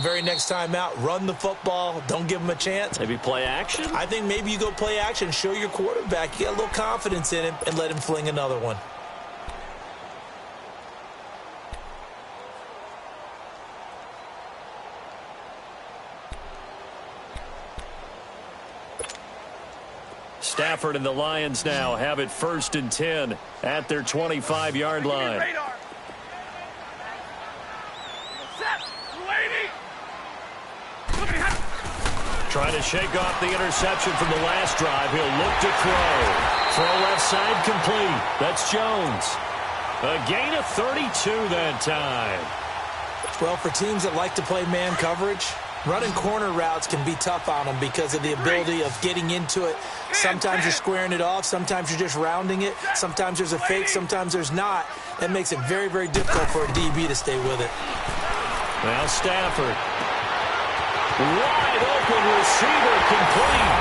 very next time out, run the football. Don't give them a chance. Maybe play action? I think maybe you go play action, show your quarterback. You got a little confidence in him, and let him fling another one. Stafford and the Lions now have it 1st and 10 at their 25-yard line. Trying to shake off the interception from the last drive. He'll look to throw. Throw left side complete. That's Jones. A gain of 32 that time. Well, for teams that like to play man coverage, running corner routes can be tough on them because of the ability of getting into it. Sometimes you're squaring it off. Sometimes you're just rounding it. Sometimes there's a fake. Sometimes there's not. That makes it very, very difficult for a DB to stay with it. Now Stafford. Wide open receiver complete.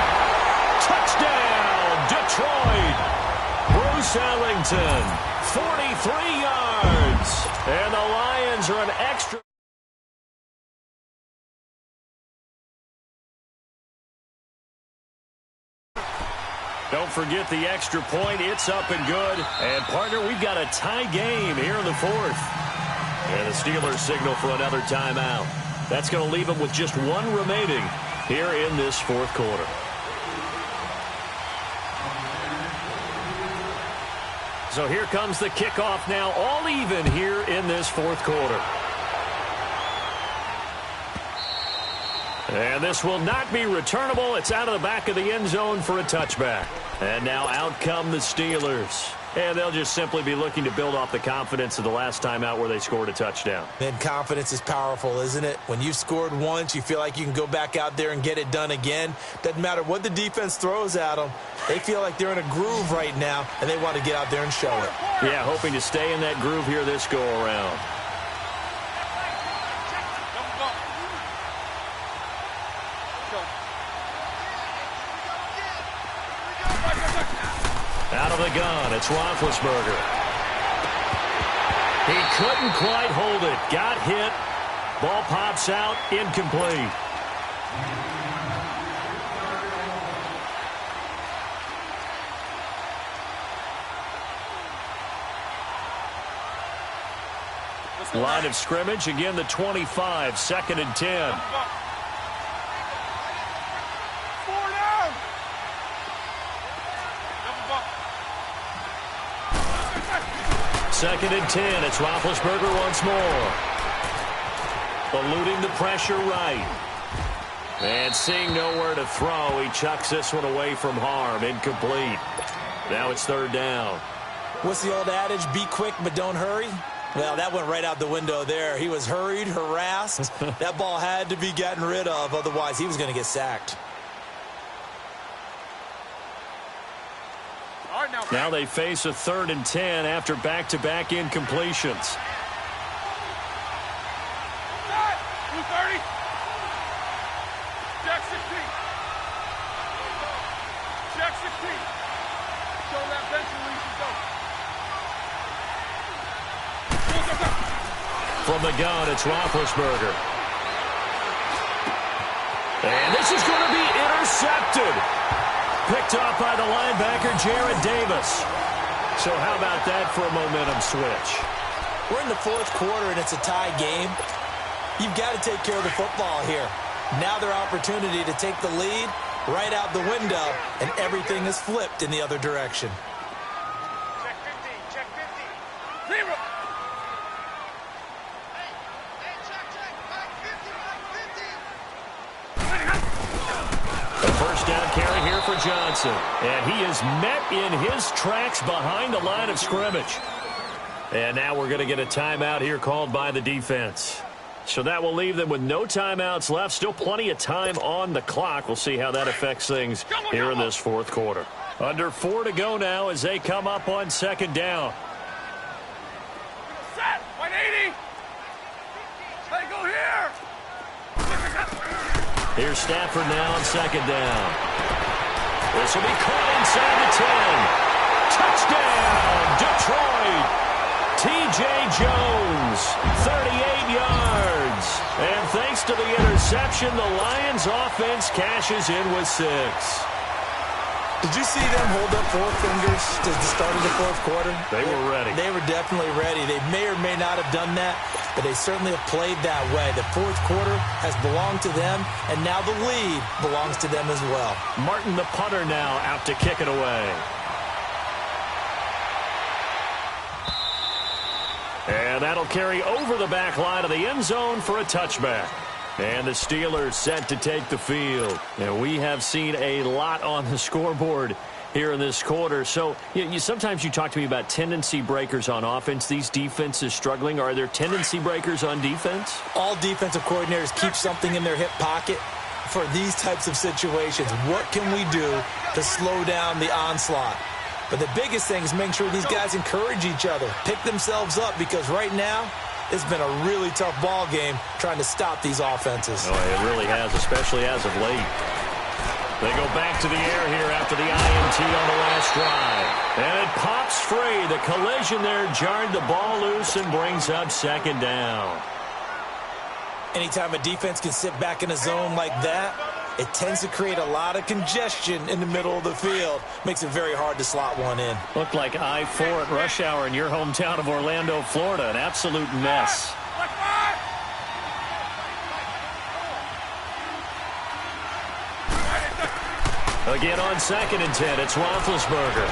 Touchdown, Detroit. Bruce Ellington, 43 yards. And the Lions are an extra. Don't forget the extra point. It's up and good. And, partner, we've got a tie game here in the 4th. And the Steelers signal for another timeout. That's going to leave them with just one remaining here in this 4th quarter. So here comes the kickoff now, all even here in this 4th quarter. And this will not be returnable. It's out of the back of the end zone for a touchback. And now out come the Steelers. And they'll just simply be looking to build off the confidence of the last time out where they scored a touchdown. Man, confidence is powerful, isn't it? When you've scored once, you feel like you can go back out there and get it done again. Doesn't matter what the defense throws at them. They feel like they're in a groove right now, and they want to get out there and show it. Yeah, hoping to stay in that groove here this go-around. Out of the gun, it's Roethlisberger. He couldn't quite hold it. Got hit. Ball pops out, incomplete. Line of scrimmage, again the 25, 2nd and 10. 2nd and 10. It's Roethlisberger once more. Eluding the pressure right. And seeing nowhere to throw, he chucks this one away from harm. Incomplete. Now it's 3rd down. What's the old adage? Be quick, but don't hurry. Well, that went right out the window there. He was hurried, harassed. That ball had to be gotten rid of. Otherwise, he was going to get sacked. Now they face a 3rd and 10 after back-to-back incompletions. From the gun, it's Roethlisberger. And this is going to be intercepted. Picked off by the linebacker, Jarrad Davis. So how about that for a momentum switch? We're in the 4th quarter, and it's a tie game. You've got to take care of the football here. Now their opportunity to take the lead right out the window, and everything is flipped in the other direction. Check 50, check 50. 0. First down carry here for Johnson. And he is met in his tracks behind the line of scrimmage. And now we're going to get a timeout here called by the defense. So that will leave them with no timeouts left. Still plenty of time on the clock. We'll see how that affects things here in this 4th quarter. Under 4 to go now as they come up on 2nd down. Set, 180. Let it go here. Here's Stafford now on 2nd down. This will be caught inside the 10. Touchdown, Detroit. T.J. Jones, 38 yards. And thanks to the interception, the Lions offense cashes in with 6. Did you see them hold up 4 fingers to the start of the fourth quarter? They were ready. They were definitely ready. They may or may not have done that, but they certainly have played that way. The fourth quarter has belonged to them, and now the lead belongs to them as well. Martin, the punter, now out to kick it away. And that'll carry over the back line of the end zone for a touchback. And the Steelers set to take the field. And we have seen a lot on the scoreboard here in this quarter. So sometimes you talk to me about tendency breakers on offense. These defenses struggling. Are there tendency breakers on defense? All defensive coordinators keep something in their hip pocket for these types of situations. What can we do to slow down the onslaught? But the biggest thing is making sure these guys encourage each other, pick themselves up, because right now it's been a really tough ball game trying to stop these offenses. Oh, it really has, especially as of late. They go back to the air here after the INT on the last drive. And it pops free. The collision there jarred the ball loose and brings up second down. Anytime a defense can sit back in a zone like that, it tends to create a lot of congestion in the middle of the field. Makes it very hard to slot one in. Looked like I-4 at rush hour in your hometown of Orlando, Florida. An absolute mess. Again on 2nd and 10, it's Roethlisberger.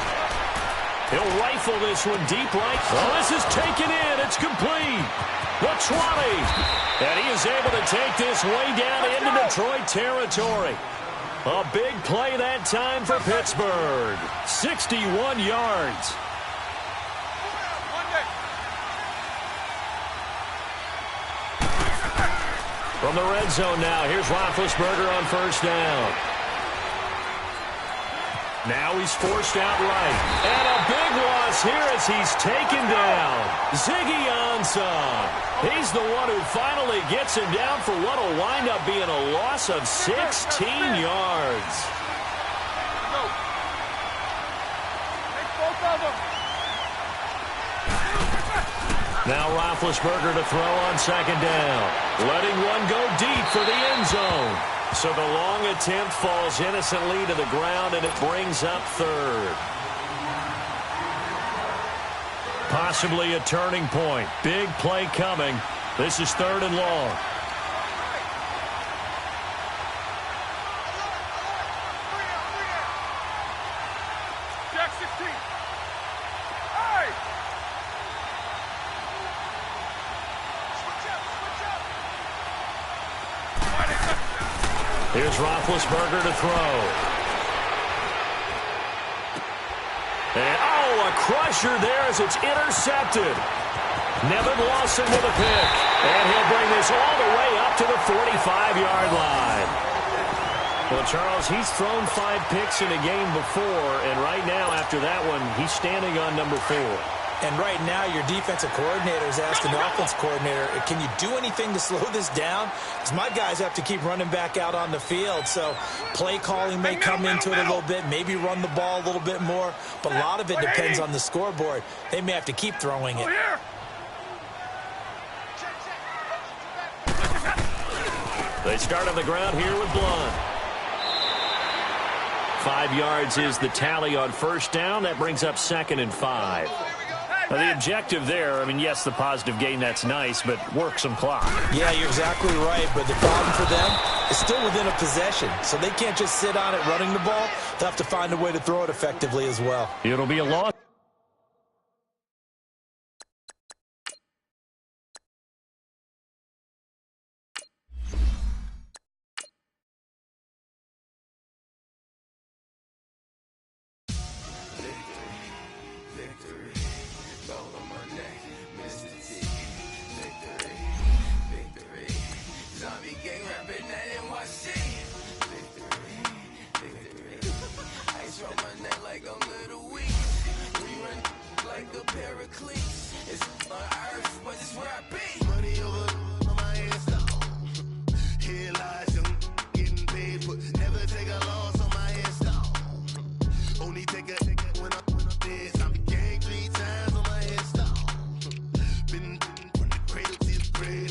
He'll rifle this one deep right. Oh, this is taken in. It's complete. The 20. And he is able to take this way down into Detroit territory. A big play that time for Pittsburgh. 61 yards. From the red zone now, here's Roethlisberger on 1st down. Now he's forced out right. And a big loss here as he's taken down. Ziggy Ansah. He's the one who finally gets him down for what will wind up being a loss of 16 yards. Now Roethlisberger to throw on 2nd down. Letting one go deep for the end zone. So the long attempt falls innocently to the ground, and it brings up 3rd. Possibly a turning point. Big play coming. This is 3rd and long. Jack 16. Hey! Here's Roethlisberger to throw. And, a crusher there as it's intercepted. Nevin Lawson with a pick. And he'll bring this all the way up to the 45-yard line. Well, Charles, he's thrown 5 picks in a game before, and right now, after that one, he's standing on number 4. And right now, your defensive coordinator is asking the offense coordinator, can you do anything to slow this down? Because my guys have to keep running back out on the field. So play calling may come into it a little bit, maybe run the ball a little bit more. But a lot of it depends on the scoreboard. They may have to keep throwing it. They start on the ground here with Blunt. 5 yards is the tally on 1st down. That brings up 2nd and 5. Now, the objective there, I mean, yes, the positive gain, that's nice, but work some clock. Yeah, you're exactly right, but the problem for them is still within a possession, so they can't just sit on it running the ball. They'll have to find a way to throw it effectively as well. It'll be a loss.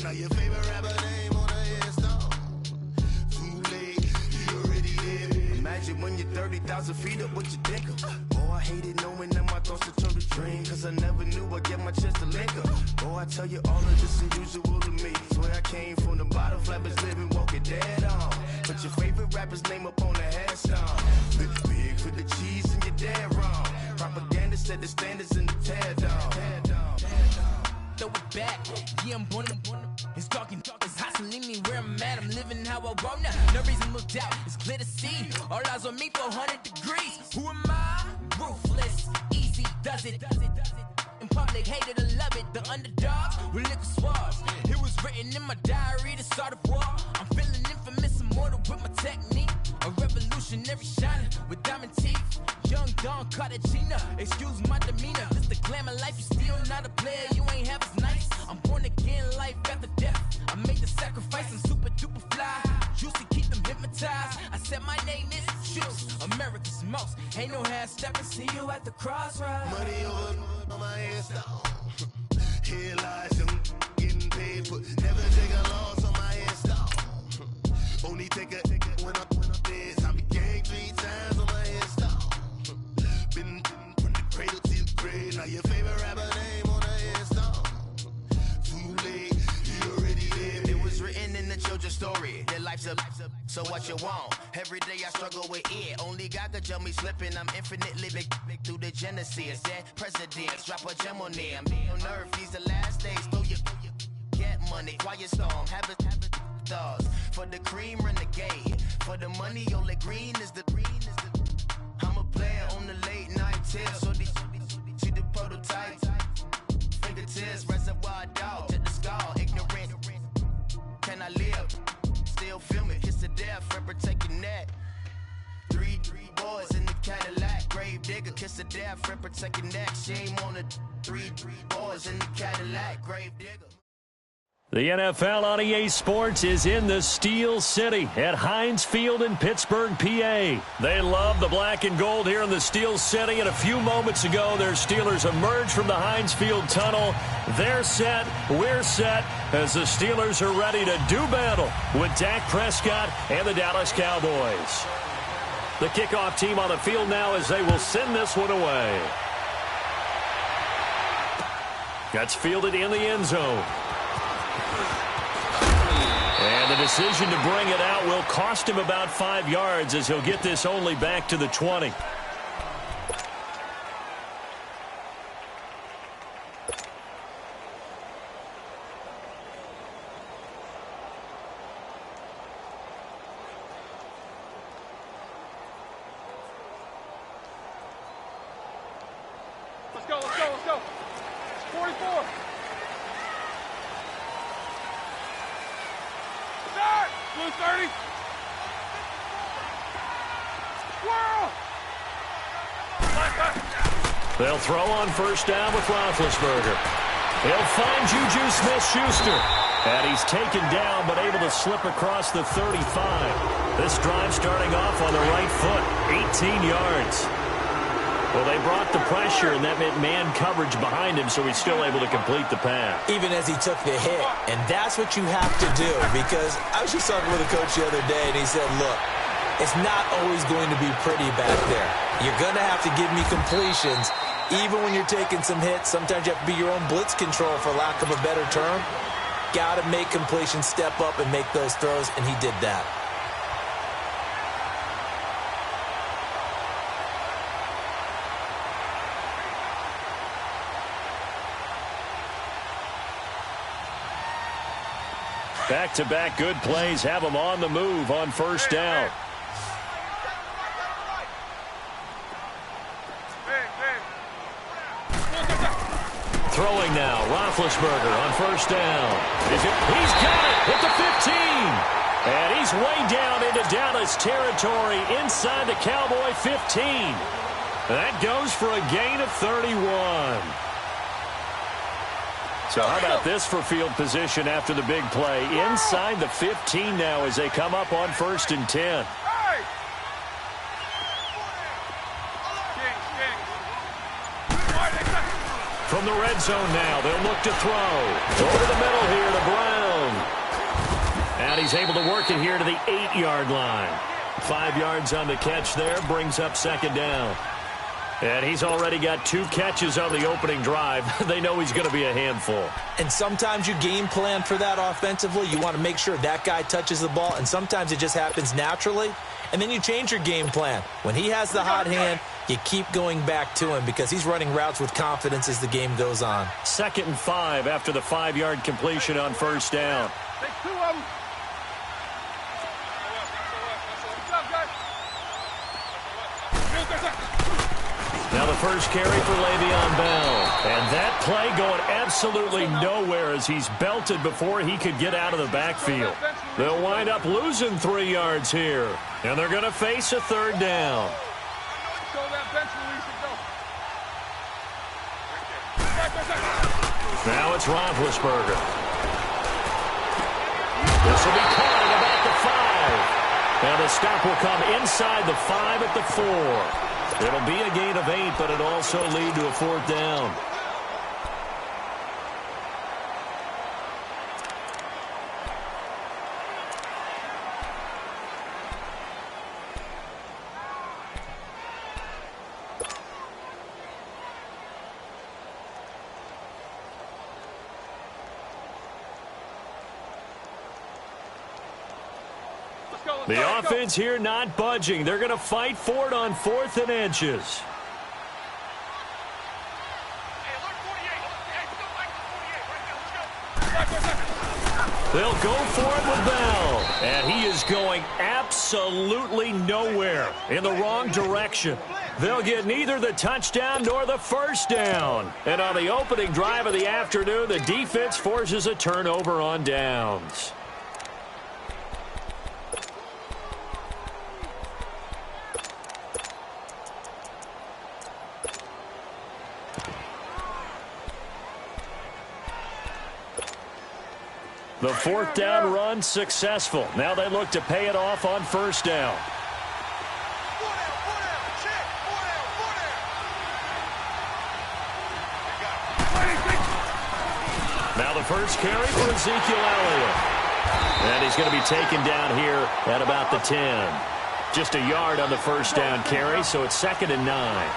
Now your favorite rapper name on it when you're 30,000 feet up with your dick up. Oh, I hated knowing that my thoughts to turn to dream, cause I never knew I'd get my chance to link up. Oh, I tell you all of this unusual to me. Swear I came from the bottom, flappers living, walking dead on. Put your favorite rapper's name up on the headstone. Big for the cheese and you're dead wrong. Propaganda set the standards in the tear down. Throw it back, yeah, I'm born. It's talking, it's hot, so leave me where I'm at. I'm living how I want now. No reason to look out, it's clear to see. All eyes on me, 400 degrees. Who am I? Ruthless, easy, does it. In public, hated or love it. The underdogs with liquor swabs. It was written in my diary to start a war. I'm feeling infamous, immortal with my technique. A revolutionary shining with diamond teeth. Young Don Cartagena, excuse my demeanor. This the glamour life, you still not a player. You ain't half as nice. I'm born again, life after death. I made the sacrifice, I'm super duper fly. Used to keep them hypnotized. I said my name is Juice, America's most. Ain't no half stepping, see you at the crossroads. Money over on my headstone. Here lies them getting paid, but never take a loss on my headstone. Only take a when I'm dead. I be gang 3 times on my headstone. Been from the cradle to the grave. Now your favorite rapper name on the headstone. Too late, you already lived. It was written in the children's story. Their life's a so what you want? Every day I struggle with it. Only God could jump me slipping. I'm infinitely big through the genesis. Dead presidents drop a gem on them. On earth, these the last days. Throw your get money, quiet storm. Have it stars for the cream renegade. For the money, only green is the. I'm a player on the late night tips. So these see the prototype. Fingertips, reservoir dog to the skull. Ignorant. Can I live? Still feel me. Kiss to death, forever taking that. Three boys in the Cadillac. Grave digger, kiss to death, forever taking that. Shame on the three boys in the Cadillac. Grave digger. The NFL on EA Sports is in the Steel City at Heinz Field in Pittsburgh, PA. They love the black and gold here in the Steel City, and a few moments ago, their Steelers emerged from the Heinz Field tunnel. They're set, we're set, as the Steelers are ready to do battle with Dak Prescott and the Dallas Cowboys. The kickoff team on the field now as they will send this one away. That's fielded in the end zone. And the decision to bring it out will cost him about 5 yards as he'll get this only back to the 20. Let's go, let's go, let's go. 44. Blue 30. Whirl. They'll throw on first down with Roethlisberger. He'll find Juju Smith-Schuster. And he's taken down but able to slip across the 35. This drive starting off on the right foot. 18 yards. Well, they brought the pressure, and that meant man coverage behind him, so he's still able to complete the pass. Even as he took the hit, and that's what you have to do, because I was just talking with a coach the other day, and he said, look, it's not always going to be pretty back there. You're going to have to give me completions, even when you're taking some hits. Sometimes you have to be your own blitz control, for lack of a better term. Got to make completions, step up, and make those throws, and he did that. Back-to-back good plays have him on the move on first down. Throwing now, Roethlisberger on first down. He's got it at the 15. And he's way down into Dallas territory inside the Cowboy 15. That goes for a gain of 31. So how about this for field position after the big play? Inside the 15 now as they come up on first and 10. From the red zone now, they'll look to throw. Over the middle here to Brown. And he's able to work it here to the 8-yard line. 5 yards on the catch there, brings up second down. And he's already got 2 catches on the opening drive. They know he's going to be a handful. And sometimes you game plan for that offensively. You want to make sure that guy touches the ball, and sometimes it just happens naturally. And then you change your game plan. When he has the hot hand, you keep going back to him because he's running routes with confidence as the game goes on. 2nd and 5 after the 5-yard completion on first down. Take 2 of them. Now the first carry for Le'Veon Bell. And that play going absolutely nowhere as he's belted before he could get out of the backfield. They'll wind up losing 3 yards here. And they're going to face a 3rd down. Now it's Roethlisberger. This will be caught at about the 5. And the stop will come inside the 5 at the 4. It'll be a gain of 8, but it'll also lead to a 4th down. The offense here not budging. They're going to fight for it on 4th and inches. They'll go for it with Bell. And he is going absolutely nowhere in the wrong direction. They'll get neither the touchdown nor the first down. And on the opening drive of the afternoon, the defense forces a turnover on downs. The 4th down run successful. Now they look to pay it off on first down. Now the first carry for Ezekiel Elliott. And he's going to be taken down here at about the 10. Just a yard on the first down carry, so it's 2nd and 9.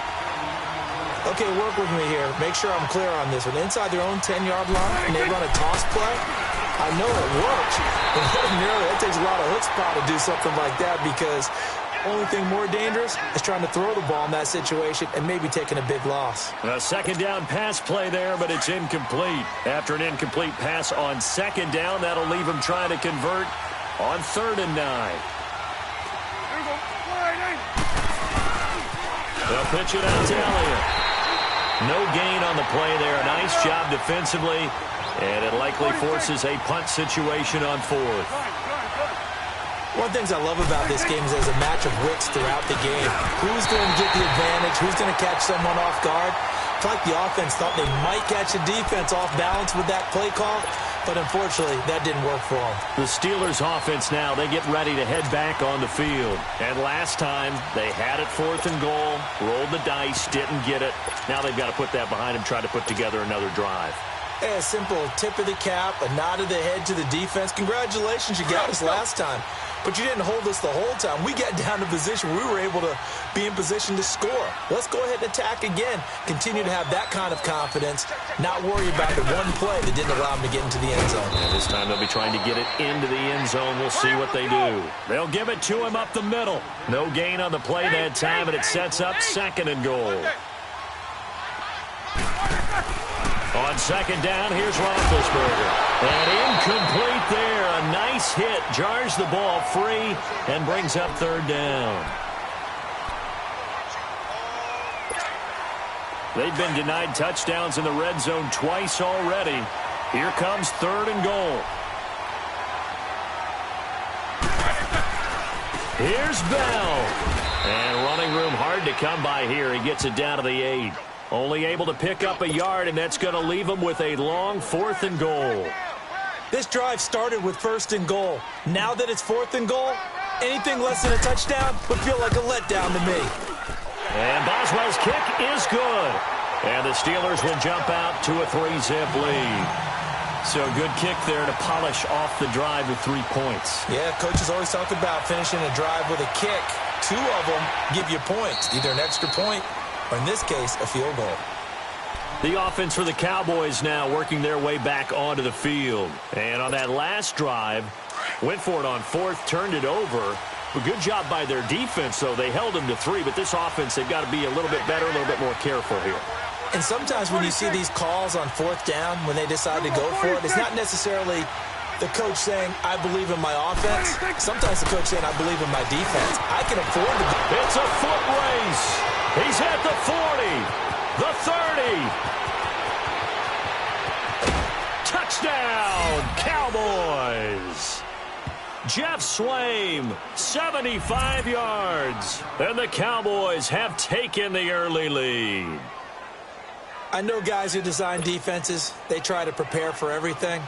Okay, work with me here. Make sure I'm clear on this one. Inside their own 10-yard line, and they run a toss play. I know it works, but ordinarily it takes a lot of chutzpah to do something like that because the only thing more dangerous is trying to throw the ball in that situation and maybe taking a big loss. A 2nd down pass play there, but it's incomplete. After an incomplete pass on 2nd down, that'll leave him trying to convert on 3rd and 9. They'll pitch it out to Elliott. No gain on the play there. Nice job defensively. And it likely forces a punt situation on 4th. One of the things I love about this game is there's a match of wits throughout the game. Who's going to get the advantage? Who's going to catch someone off guard? I feel like the offense thought they might catch the defense off balance with that play call, but unfortunately, that didn't work for them. The Steelers' offense now, they get ready to head back on the field. And last time, they had it 4th and goal, rolled the dice, didn't get it. Now they've got to put that behind them, try to put together another drive. A simple tip of the cap, a nod of the head to the defense. Congratulations, you got us last time. But you didn't hold us the whole time. We got down to position where we were able to be in position to score. Let's go ahead and attack again. Continue to have that kind of confidence, not worry about the one play that didn't allow them to get into the end zone. And this time they'll be trying to get it into the end zone. We'll see what they do. They'll give it to him up the middle. No gain on the play that time, and it sets up 2nd and goal. On 2nd down, here's Roethlisberger. And incomplete there. A nice hit. Jars the ball free and brings up 3rd down. They've been denied touchdowns in the red zone twice already. Here comes 3rd and goal. Here's Bell. And running room hard to come by here. He gets it down to the 8. Only able to pick up a yard, and that's going to leave him with a long 4th and goal. This drive started with 1st and goal. Now that it's 4th and goal, anything less than a touchdown would feel like a letdown to me. And Boswell's kick is good. And the Steelers will jump out to a 3-zip lead. So good kick there to polish off the drive with 3 points. Yeah, coaches always talk about finishing a drive with a kick. 2 of them give you points, either an extra point or, in this case, a field goal. The offense for the Cowboys now working their way back onto the field. And on that last drive, went for it on 4th, turned it over. A good job by their defense, though. They held them to 3, but this offense, they've got to be a little bit better, a little bit more careful here. And sometimes when you see these calls on 4th down, when they decide to go for it, it's not necessarily the coach saying, I believe in my offense. Sometimes the coach saying, I believe in my defense. I can afford to go. It's a foot race. He's at the 40, the 30. Touchdown, Cowboys. Jeff Swaim, 75 yards. And the Cowboys have taken the early lead. I know guys who design defenses, they try to prepare for everything,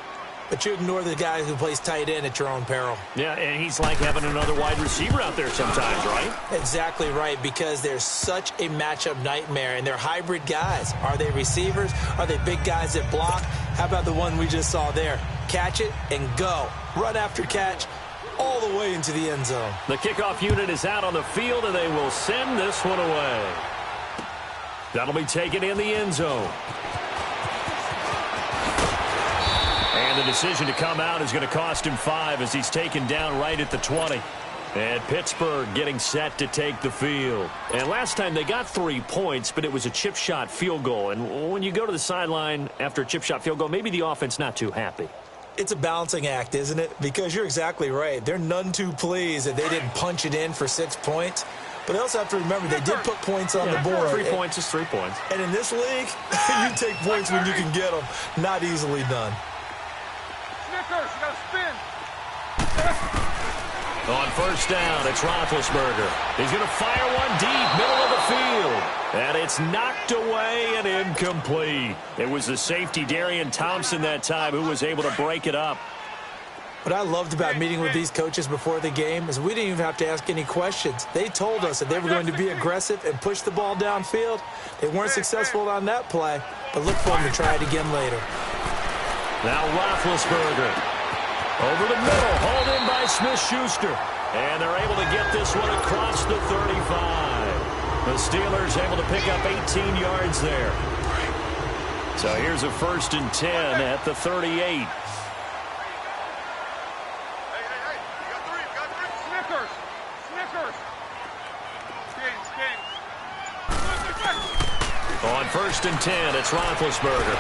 but you ignore the guy who plays tight end at your own peril. Yeah, and he's like having another wide receiver out there sometimes, right? Exactly right, because they're such a matchup nightmare, and they're hybrid guys. Are they receivers? Are they big guys that block? How about the one we just saw there? Catch it and go. Run after catch all the way into the end zone. The kickoff unit is out on the field, and they will send this one away. That'll be taken in the end zone. And the decision to come out is going to cost him 5 as he's taken down right at the 20. And Pittsburgh getting set to take the field. And last time they got 3 points, but it was a chip shot field goal. And when you go to the sideline after a chip shot field goal, maybe the offense not too happy. It's a balancing act, isn't it? Because you're exactly right. They're none too pleased that they didn't punch it in for 6 points. But they also have to remember they did put points on the board. 3 points is 3 points. And in this league, you take points when you can get them. Not easily done. Snickers, you gotta spin. On 1st down, it's Roethlisberger. He's going to fire one deep, middle of the field. And it's knocked away and incomplete. It was the safety, Darian Thompson, that time, who was able to break it up. What I loved about meeting with these coaches before the game is we didn't even have to ask any questions. They told us that they were going to be aggressive and push the ball downfield. They weren't successful on that play, but look for them to try it again later. Now Roethlisberger. Over the middle, hauled in by Smith-Schuster. And they're able to get this one across the 35. The Steelers able to pick up 18 yards there. So here's a 1st and 10 at the 38. On 1st and 10, it's Roethlisberger.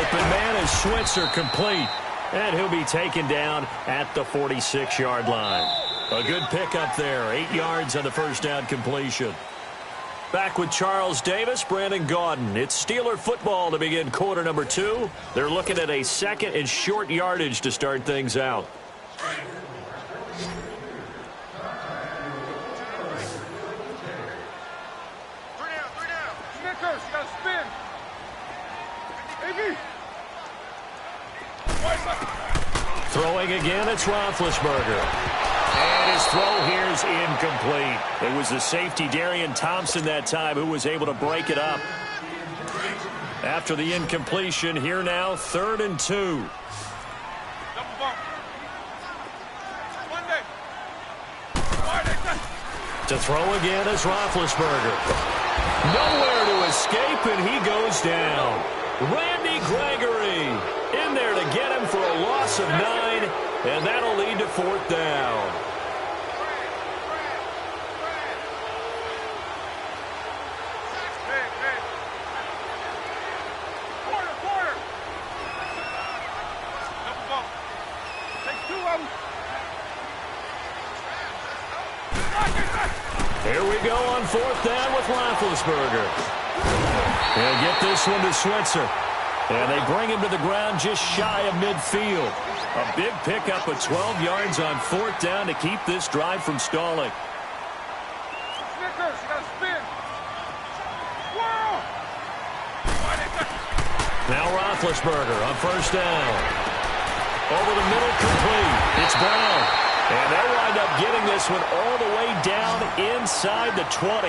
Open man is Switzer, complete. And he'll be taken down at the 46-yard line. A good pickup there, 8 yards on the 1st down completion. Back with Charles Davis, Brandon Gaudin. It's Steeler football to begin quarter number 2. They're looking at a 2nd and short yardage to start things out. Throwing again, it's Roethlisberger. And his throw here is incomplete. It was the safety, Darian Thompson, that time, who was able to break it up. After the incompletion, here now, 3rd and 2. To throw again is Roethlisberger. Nowhere to escape, and he goes down. Randy Gregory in there to get him for a loss of 9, and that'll lead to 4th down. Here we go on 4th down with Roethlisberger. They'll get this one to Switzer. And they bring him to the ground just shy of midfield. A big pickup of 12 yards on 4th down to keep this drive from stalling. Snickers, you gotta spin. Whoa! Now Roethlisberger on 1st down. Over the middle, complete. It's Brown. And they'll wind up getting this one all the way down inside the 20.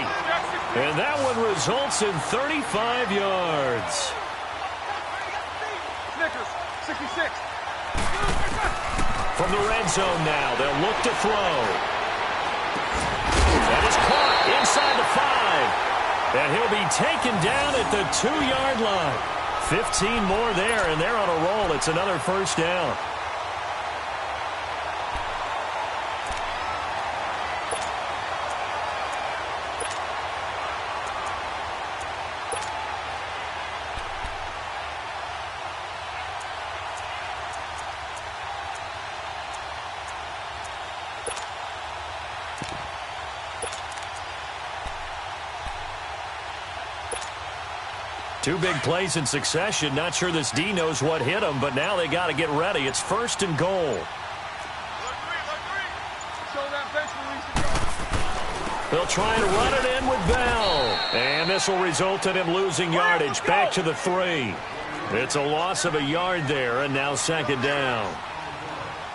And that one results in 35 yards. Snickers, 66. From the red zone now, they'll look to throw. That is caught inside the 5. And he'll be taken down at the 2-yard line. 15 more there, and they're on a roll. It's another first down. Two big plays in succession. Not sure this D knows what hit him, but now they got to get ready. It's 1st and goal. They'll try and run it in with Bell. And this will result in him losing yardage. Back to the 3. It's a loss of a yard there, and now 2nd down.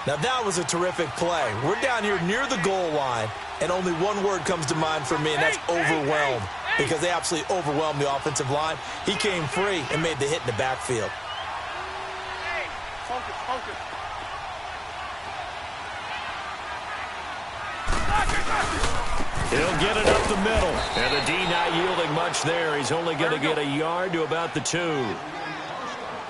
Now that was a terrific play. We're down here near the goal line, and only one word comes to mind for me, and that's overwhelmed. Because they absolutely overwhelmed the offensive line. He came free and made the hit in the backfield. Focus, focus. He'll get it up the middle. And the D not yielding much there. He's only going to get a yard to about the 2.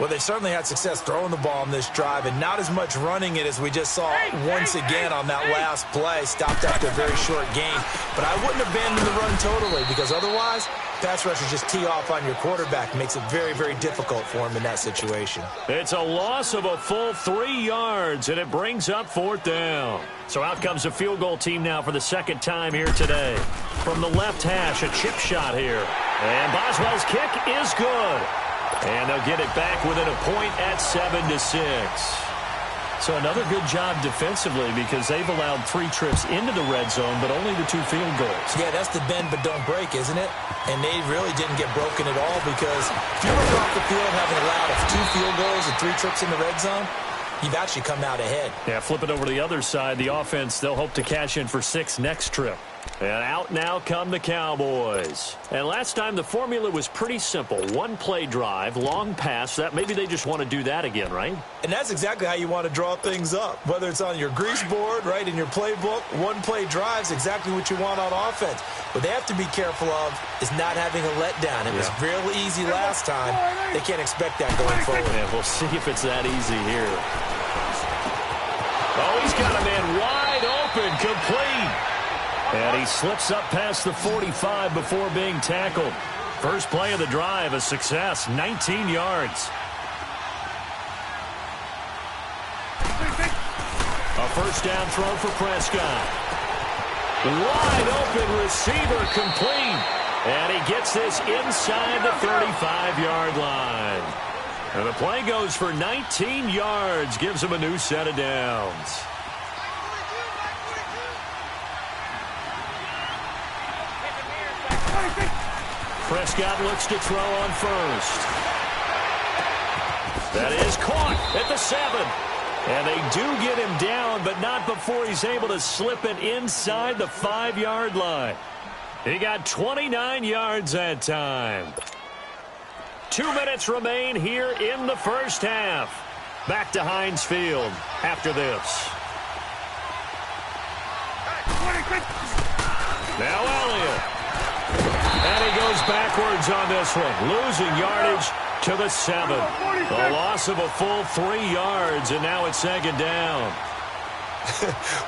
Well, they certainly had success throwing the ball on this drive, and not as much running it as we just saw once again on that last play. Stopped after a very short gain. But I wouldn't abandon the run totally, because otherwise, pass rushers just tee off on your quarterback. Makes it very, very difficult for him in that situation. It's a loss of a full 3 yards, and it brings up 4th down. So out comes a field goal team now for the 2nd time here today. From the left hash, a chip shot here. And Boswell's kick is good. And they'll get it back within a point at 7-6. So another good job defensively, because they've allowed 3 trips into the red zone, but only the 2 field goals. Yeah, that's the bend but don't break, isn't it? And they really didn't get broken at all, because if you look off the field having allowed 2 field goals and 3 trips in the red zone, you've actually come out ahead. Yeah, flip it over to the other side. The offense, they'll hope to cash in for 6 next trip. And out now come the Cowboys. And last time the formula was pretty simple. 1-play drive, long pass. That maybe they just want to do that again, right? And that's exactly how you want to draw things up. Whether it's on your grease board, right, in your playbook, 1-play drive's exactly what you want on offense. What they have to be careful of is not having a letdown. It was real easy last time. They can't expect that going forward. Yeah, we'll see if it's that easy here. Oh, he's got a man wide open, complete. And he slips up past the 45 before being tackled. First play of the drive, a success, 19 yards. A first down throw for Prescott. Wide open receiver, complete. And he gets this inside the 35-yard line. And the play goes for 19 yards, gives him a new set of downs. Prescott looks to throw on first. That is caught at the 7. And they do get him down, but not before he's able to slip it inside the 5-yard line. He got 29 yards that time. 2 minutes remain here in the first half. Back to Heinz Field after this. Now Elliott. And he goes backwards on this one, losing yardage to the 7. A loss of a full 3 yards, and now it's 2nd down.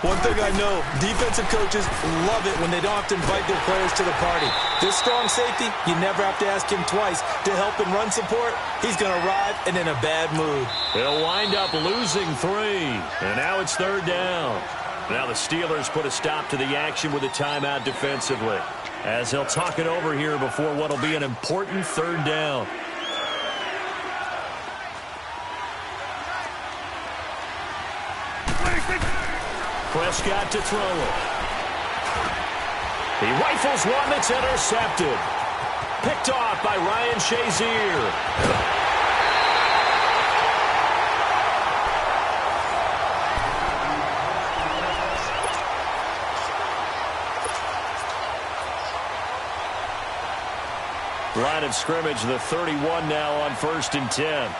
One thing I know, defensive coaches love it when they don't have to invite their players to the party. This strong safety, you never have to ask him twice to help in run support. He's going to arrive and in a bad mood. They'll wind up losing 3, and now it's 3rd down. Now the Steelers put a stop to the action with a timeout defensively, as he'll talk it over here before what will be an important 3rd down. Prescott to throw it. He rifles one that's intercepted. Picked off by Ryan Shazier. Line of scrimmage, the 31 now on 1st and 10.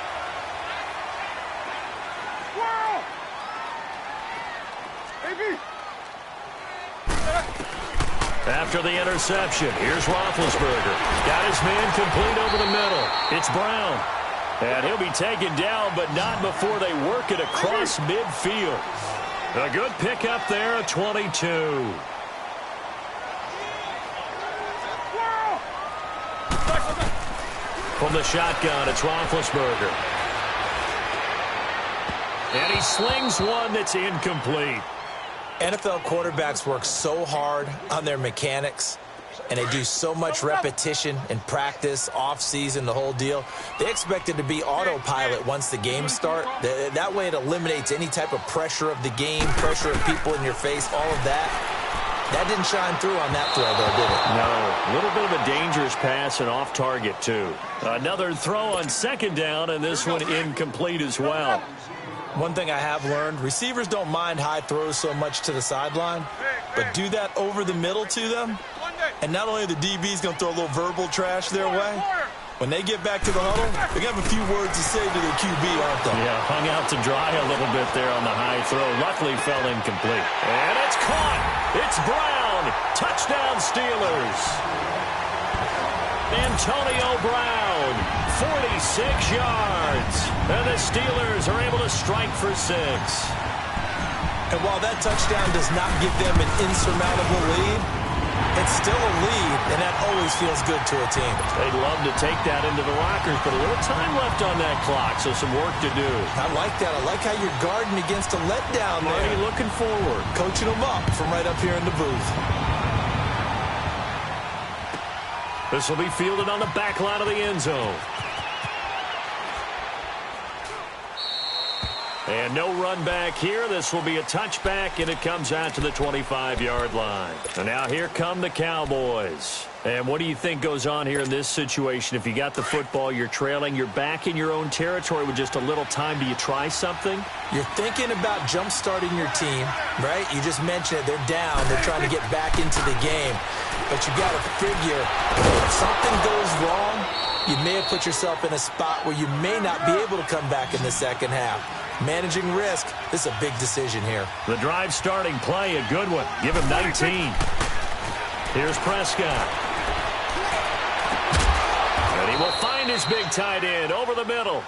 After the interception, here's Roethlisberger. Got his man complete over the middle. It's Brown. And he'll be taken down, but not before they work it across midfield. A good pickup there at 22. From the shotgun, it's Roethlisberger. And he slings one that's incomplete. NFL quarterbacks work so hard on their mechanics, and they do so much repetition and practice, off-season, the whole deal. They expect it to be autopilot once the games start. That way it eliminates any type of pressure of the game, pressure of people in your face, all of that. That didn't shine through on that throw, though, did it? No. A little bit of a dangerous pass and off target, too. Another throw on second down, and this one incomplete as well. One thing I have learned, receivers don't mind high throws so much to the sideline, but do that over the middle to them, and not only are the DBs going to throw a little verbal trash their way, when they get back to the huddle, they're going to have a few words to say to their QB, aren't they? Yeah, hung out to dry a little bit there on the high throw. Luckily fell incomplete. And it's caught. It's Brown. Touchdown Steelers. Antonio Brown, 46 yards. And the Steelers are able to strike for 6. And while that touchdown does not give them an insurmountable lead, it's still a lead, and that always feels good to a team. They'd love to take that into the lockers, but a little time left on that clock, so some work to do. I like that. I like how you're guarding against a letdown there. Already looking forward. Coaching them up from right up here in the booth. This will be fielded on the back line of the end zone. And no run back here. This will be a touchback, and it comes out to the 25-yard line. And now here come the Cowboys. And what do you think goes on here in this situation? If you got the football, you're trailing, you're back in your own territory with just a little time. Do you try something? You're thinking about jump-starting your team, right? You just mentioned it. They're down. They're trying to get back into the game. But you got to figure, if something goes wrong, you may have put yourself in a spot where you may not be able to come back in the second half. Managing risk, this is a big decision here. The drive starting play, a good one. Give him 19. Here's Prescott. And he will find his big tight end over the middle.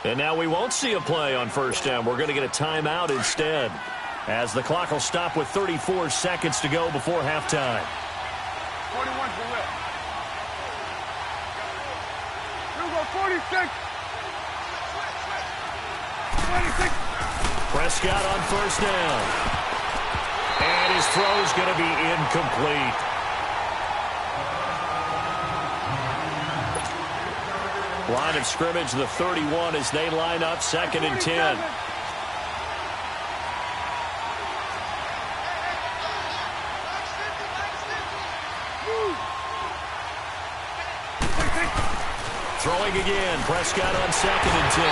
And now we won't see a play on first down. We're going to get a timeout instead, as the clock will stop with 34 seconds to go before halftime. 21 for Will. You go 46. 26. Prescott on first down. And his throw's going to be incomplete. Line of scrimmage, the 31, as they line up 2nd and 10. Throwing again. Prescott on 2nd and 10.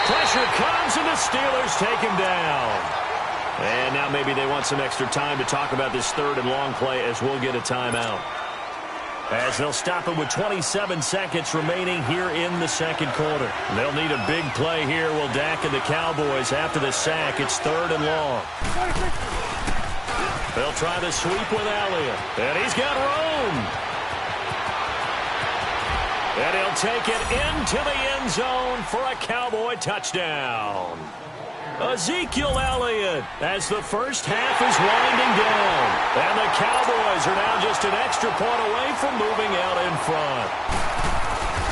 Pressure comes, and the Steelers take him down. And now maybe they want some extra time to talk about this 3rd and long play, as we'll get a timeout. As they'll stop it with 27 seconds remaining here in the second quarter. They'll need a big play here. Will Dak and the Cowboys after the sack. It's 3rd and long. They'll try the sweep with Elliott. And he's got room. And he'll take it into the end zone for a Cowboy touchdown. Ezekiel Elliott, as the first half is winding down. And the Cowboys are now just an extra point away from moving out in front.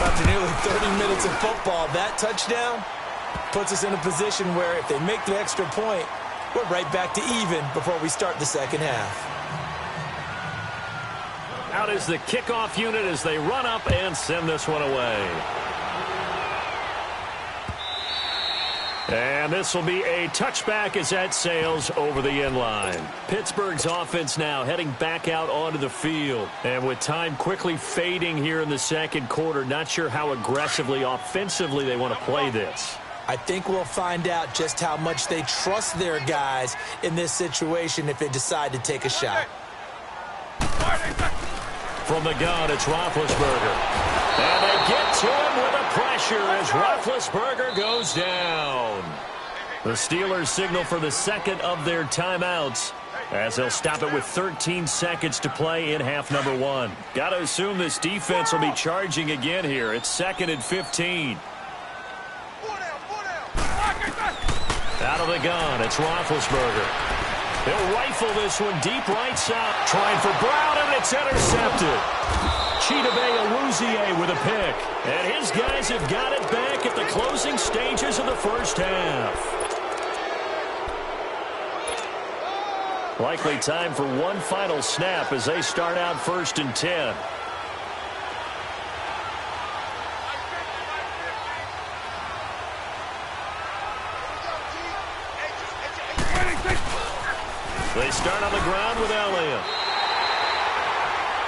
After nearly 30 minutes of football, that touchdown puts us in a position where if they make the extra point, we're right back to even before we start the second half. Out is the kickoff unit as they run up and send this one away. And this will be a touchback as that sails over the end line. Pittsburgh's offense now heading back out onto the field. And with time quickly fading here in the second quarter, not sure how aggressively, offensively they want to play this. I think we'll find out just how much they trust their guys in this situation if they decide to take a shot. From the gun, it's Roethlisberger. And they get to him with a pressure as Roethlisberger goes down. The Steelers signal for the second of their timeouts. as they'll stop it with 13 seconds to play in half number 1. Got to assume this defense will be charging again here. It's 2nd and 15. Out of the gun, it's Roethlisberger. He'll rifle this one deep right side. Trying for Brown, and it's intercepted. Chidobe Awuzie with a pick. And his guys have got it back at the closing stages of the first half. Likely time for one final snap as they start out 1st and 10. They start on the ground with Elliott.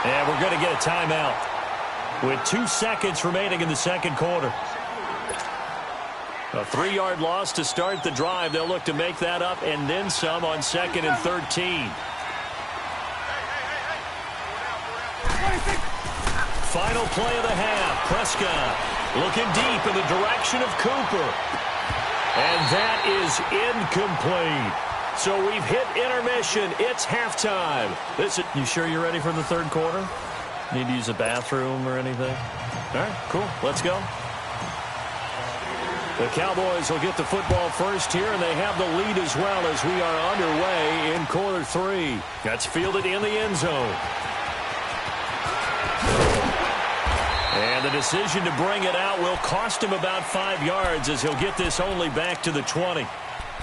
And we're going to get a timeout with 2 seconds remaining in the second quarter. A 3-yard loss to start the drive. They'll look to make that up and then some on 2nd and 13. Final play of the half. Prescott looking deep in the direction of Cooper. And that is incomplete. So we've hit intermission. It's halftime. You sure you're ready for the third quarter? Need to use a bathroom or anything? All right, cool. Let's go. The Cowboys will get the football first here, and they have the lead as well as we are underway in quarter 3. That's fielded in the end zone. And the decision to bring it out will cost him about 5 yards as he'll get this only back to the 20.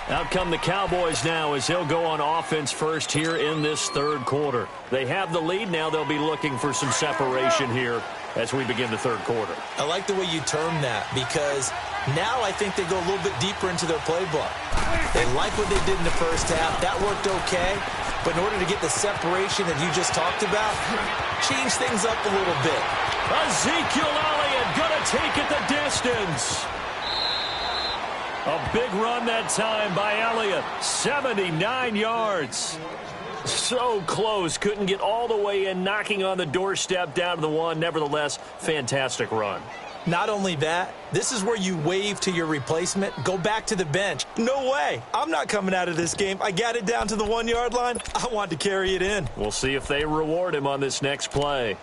Out come the Cowboys now as they'll go on offense first here in this third quarter. They have the lead. Now they'll be looking for some separation here as we begin the third quarter. I like the way you term that because now I think they go a little bit deeper into their playbook. They like what they did in the first half. That worked okay. But in order to get the separation that you just talked about, change things up a little bit. Ezekiel Elliott going to take it the distance. A big run that time by Elliott. 79 yards. So close. Couldn't get all the way in, knocking on the doorstep down to the 1. Nevertheless, fantastic run. Not only that, this is where you wave to your replacement, go back to the bench. No way. I'm not coming out of this game. I got it down to the 1-yard line. I want to carry it in. We'll see if they reward him on this next play.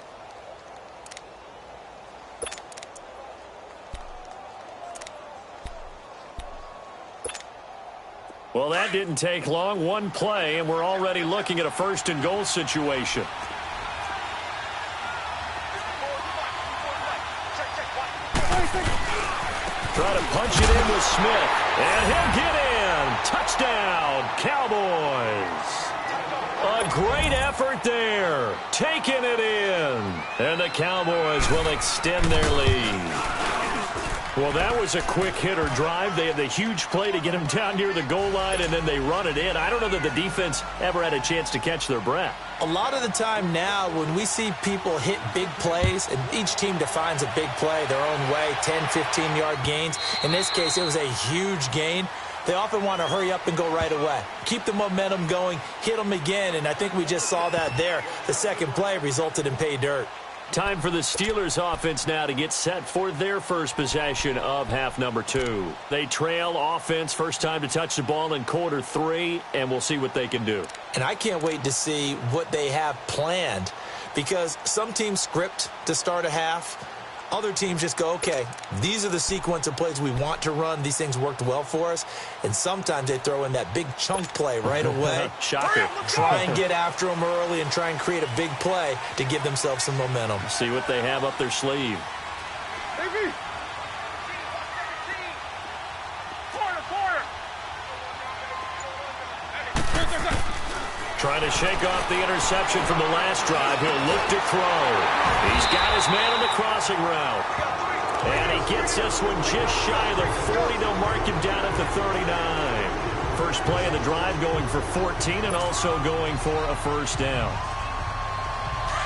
Well, that didn't take long. One play, and we're already looking at a 1st and goal situation. Try to punch it in with Smith, and he'll get in. Touchdown, Cowboys. A great effort there, taking it in. And the Cowboys will extend their lead. Well, that was a quick hitter drive. They had the huge play to get him down near the goal line, and then they run it in. I don't know that the defense ever had a chance to catch their breath. A lot of the time now when we see people hit big plays, and each team defines a big play their own way, 10, 15-yard gains. In this case, it was a huge gain. They often want to hurry up and go right away. Keep the momentum going, hit them again, and I think we just saw that there. The second play resulted in pay dirt. Time for the Steelers offense now to get set for their first possession of half number 2. They trail offense, first time to touch the ball in quarter 3, and we'll see what they can do. And I can't wait to see what they have planned because some teams script to start a half. Other teams just go, okay, these are the sequence of plays we want to run. These things worked well for us. And sometimes they throw in that big chunk play right away. Shocker. Try and get after them early and try and create a big play to give themselves some momentum. See what they have up their sleeve. Trying to shake off the interception from the last drive. He'll look to throw. He's got his man on the crossing route. And he gets this one just shy of the 40. They'll mark him down at the 39. First play of the drive going for 14 and also going for a first down.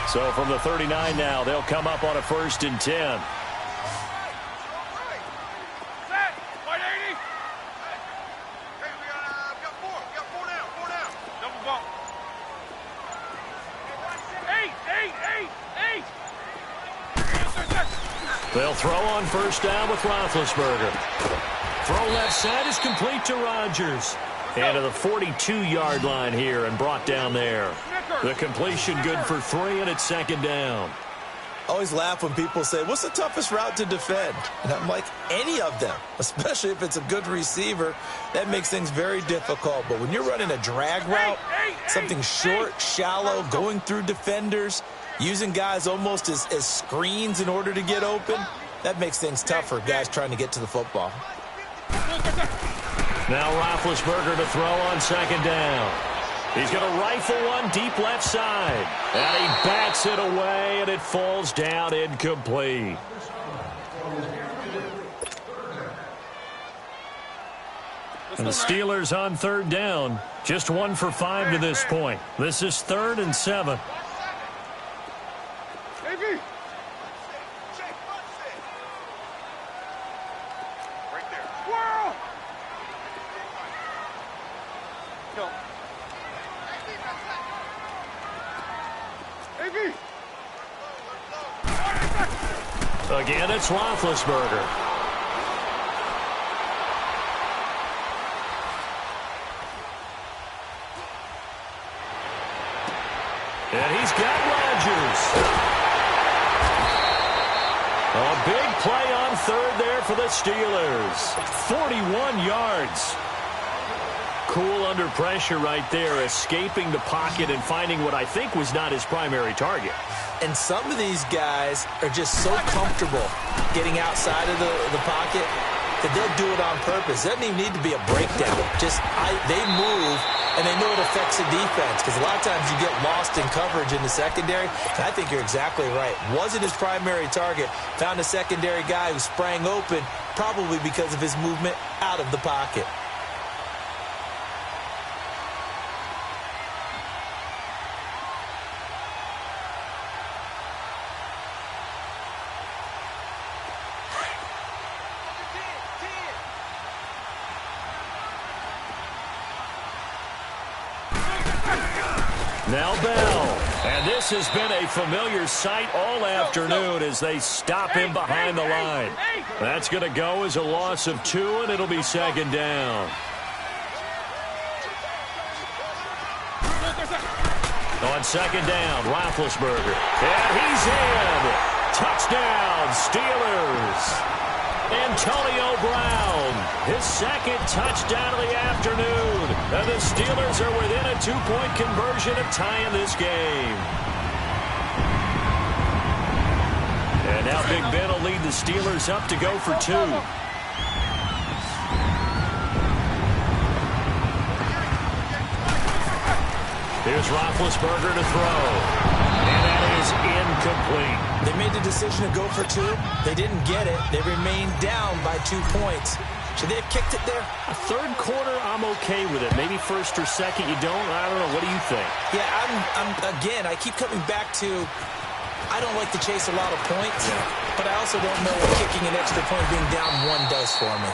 So from the 39 now, they'll come up on a 1st and 10. They'll throw on first down with Roethlisberger. Throw left side is complete to Rodgers. And to the 42-yard line here and brought down there. The completion good for 3, and it's second down. I always laugh when people say, what's the toughest route to defend? And I'm like, any of them, especially if it's a good receiver. That makes things very difficult. But when you're running a drag route, something short, shallow, going through defenders, using guys almost as screens in order to get open, that makes things tough for guys trying to get to the football. Now Roethlisberger to throw on second down. He's going to rifle one deep left side. And he bats it away, and it falls down incomplete. And the Steelers on third down. Just 1 for 5 to this point. This is 3rd and 7. Again, it's Roethlisberger. And he's got Rodgers. A big play on third there for the Steelers. 41 yards. Cool under pressure right there, escaping the pocket and finding what I think was not his primary target. And some of these guys are just so comfortable getting outside of the pocket that they'll do it on purpose. It doesn't even need to be a breakdown. Just they move, and they know it affects the defense because a lot of times you get lost in coverage in the secondary. And I think you're exactly right. Wasn't his primary target. Found a secondary guy who sprang open, probably because of his movement out of the pocket. Now Bell, and this has been a familiar sight all afternoon as they stop him behind the line. That's going to go as a loss of 2, and it'll be second down. On second down, Roethlisberger, and he's in. Touchdown, Steelers. Antonio Brown, his second touchdown of the afternoon. And the Steelers are within a 2-point conversion of tying this game. And now Big Ben will lead the Steelers up to go for 2. Here's Roethlisberger to throw. And that is incomplete. They made the decision to go for 2. They didn't get it. They remained down by 2 points. Should they have kicked it there? A third quarter, I'm okay with it. Maybe first or second, you don't. I don't know. What do you think? Yeah, again, I keep coming back to I don't like to chase a lot of points, but I also don't know what kicking an extra point being down 1 does for me.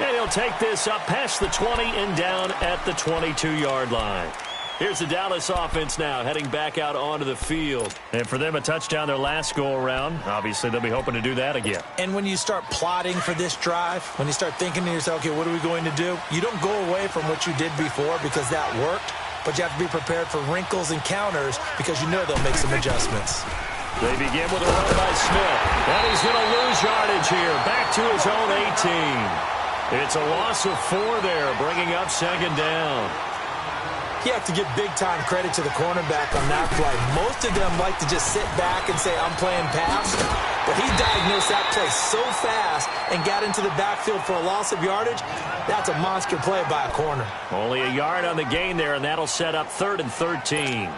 And he'll take this up past the 20 and down at the 22-yard line. Here's the Dallas offense now, heading back out onto the field. And for them, a touchdown their last go-around. Obviously, they'll be hoping to do that again. And when you start plotting for this drive, when you start thinking to yourself, okay, what are we going to do? You don't go away from what you did before because that worked, but you have to be prepared for wrinkles and counters because you know they'll make some adjustments. They begin with a run by Smith. And he's going to lose yardage here, back to his own 18. It's a loss of 4 there, bringing up second down. You have to give big-time credit to the cornerback on that play. Most of them like to just sit back and say, I'm playing pass. But he diagnosed that play so fast and got into the backfield for a loss of yardage. That's a monster play by a corner. Only a yard on the gain there, and that'll set up 3rd and 13.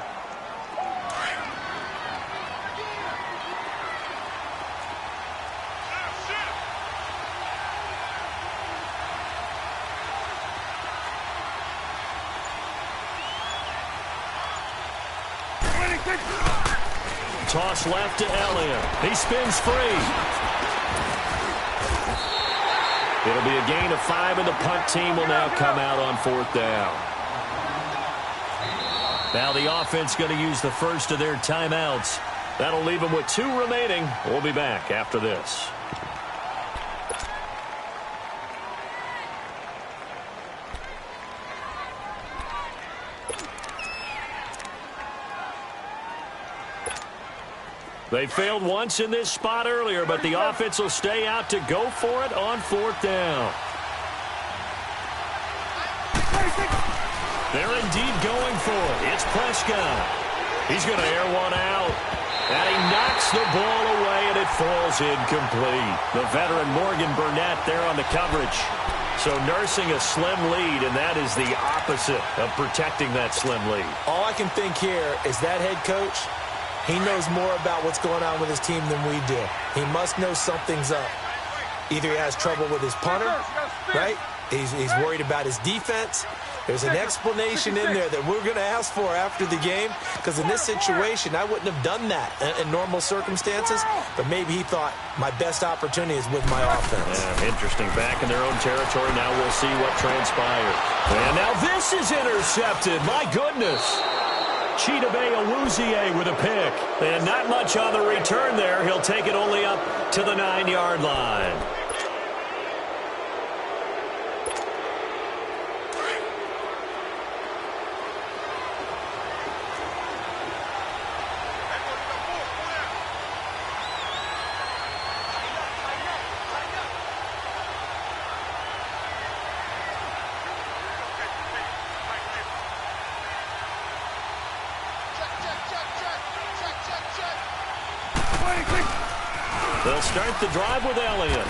Toss left to Elliott. He spins free. It'll be a gain of 5, and the punt team will now come out on 4th down. Now the offense going to use the first of their timeouts. That'll leave them with 2 remaining. We'll be back after this. They failed once in this spot earlier, but the offense will stay out to go for it on 4th down. They're indeed going for it. It's Prescott. He's going to air one out. And he knocks the ball away, and it falls incomplete. The veteran Morgan Burnett there on the coverage. So nursing a slim lead, and that is the opposite of protecting that slim lead. All I can think here is that head coach, he knows more about what's going on with his team than we do. He must know something's up. Either he has trouble with his punter, right? He's worried about his defense. There's an explanation in there that we're going to ask for after the game, because in this situation, I wouldn't have done that in normal circumstances, but maybe he thought my best opportunity is with my offense. Yeah, interesting. Back in their own territory. Now we'll see what transpires. And now this is intercepted. My goodness. Chidobe Awuzie with a pick. And not much on the return there. He'll take it only up to the 9-yard line. They'll start the drive with Elliott.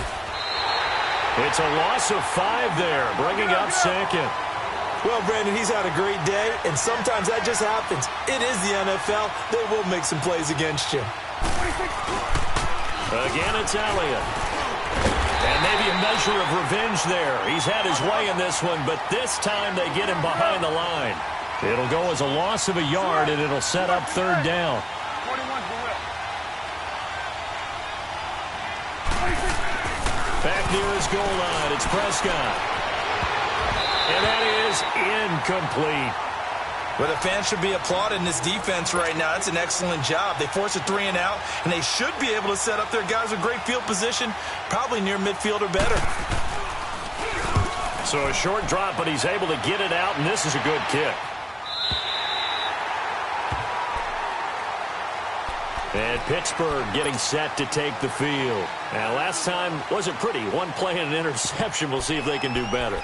It's a loss of 5 there, bringing up 2nd. Well, Brandon, he's had a great day, and sometimes that just happens. It is the NFL. They will make some plays against you. Again, it's Elliott. And maybe a measure of revenge there. He's had his way in this one, but this time they get him behind the line. It'll go as a loss of a yard, and it'll set up 3rd down. Back near his goal line, it's Prescott. And that is incomplete. Well, the fans should be applauding this defense right now. That's an excellent job. They force a 3-and-out, and they should be able to set up their guys with great field position, probably near midfield or better. So a short drop, but he's able to get it out, and this is a good kick. And Pittsburgh getting set to take the field. Now, last time wasn't pretty. One play and an interception. We'll see if they can do better.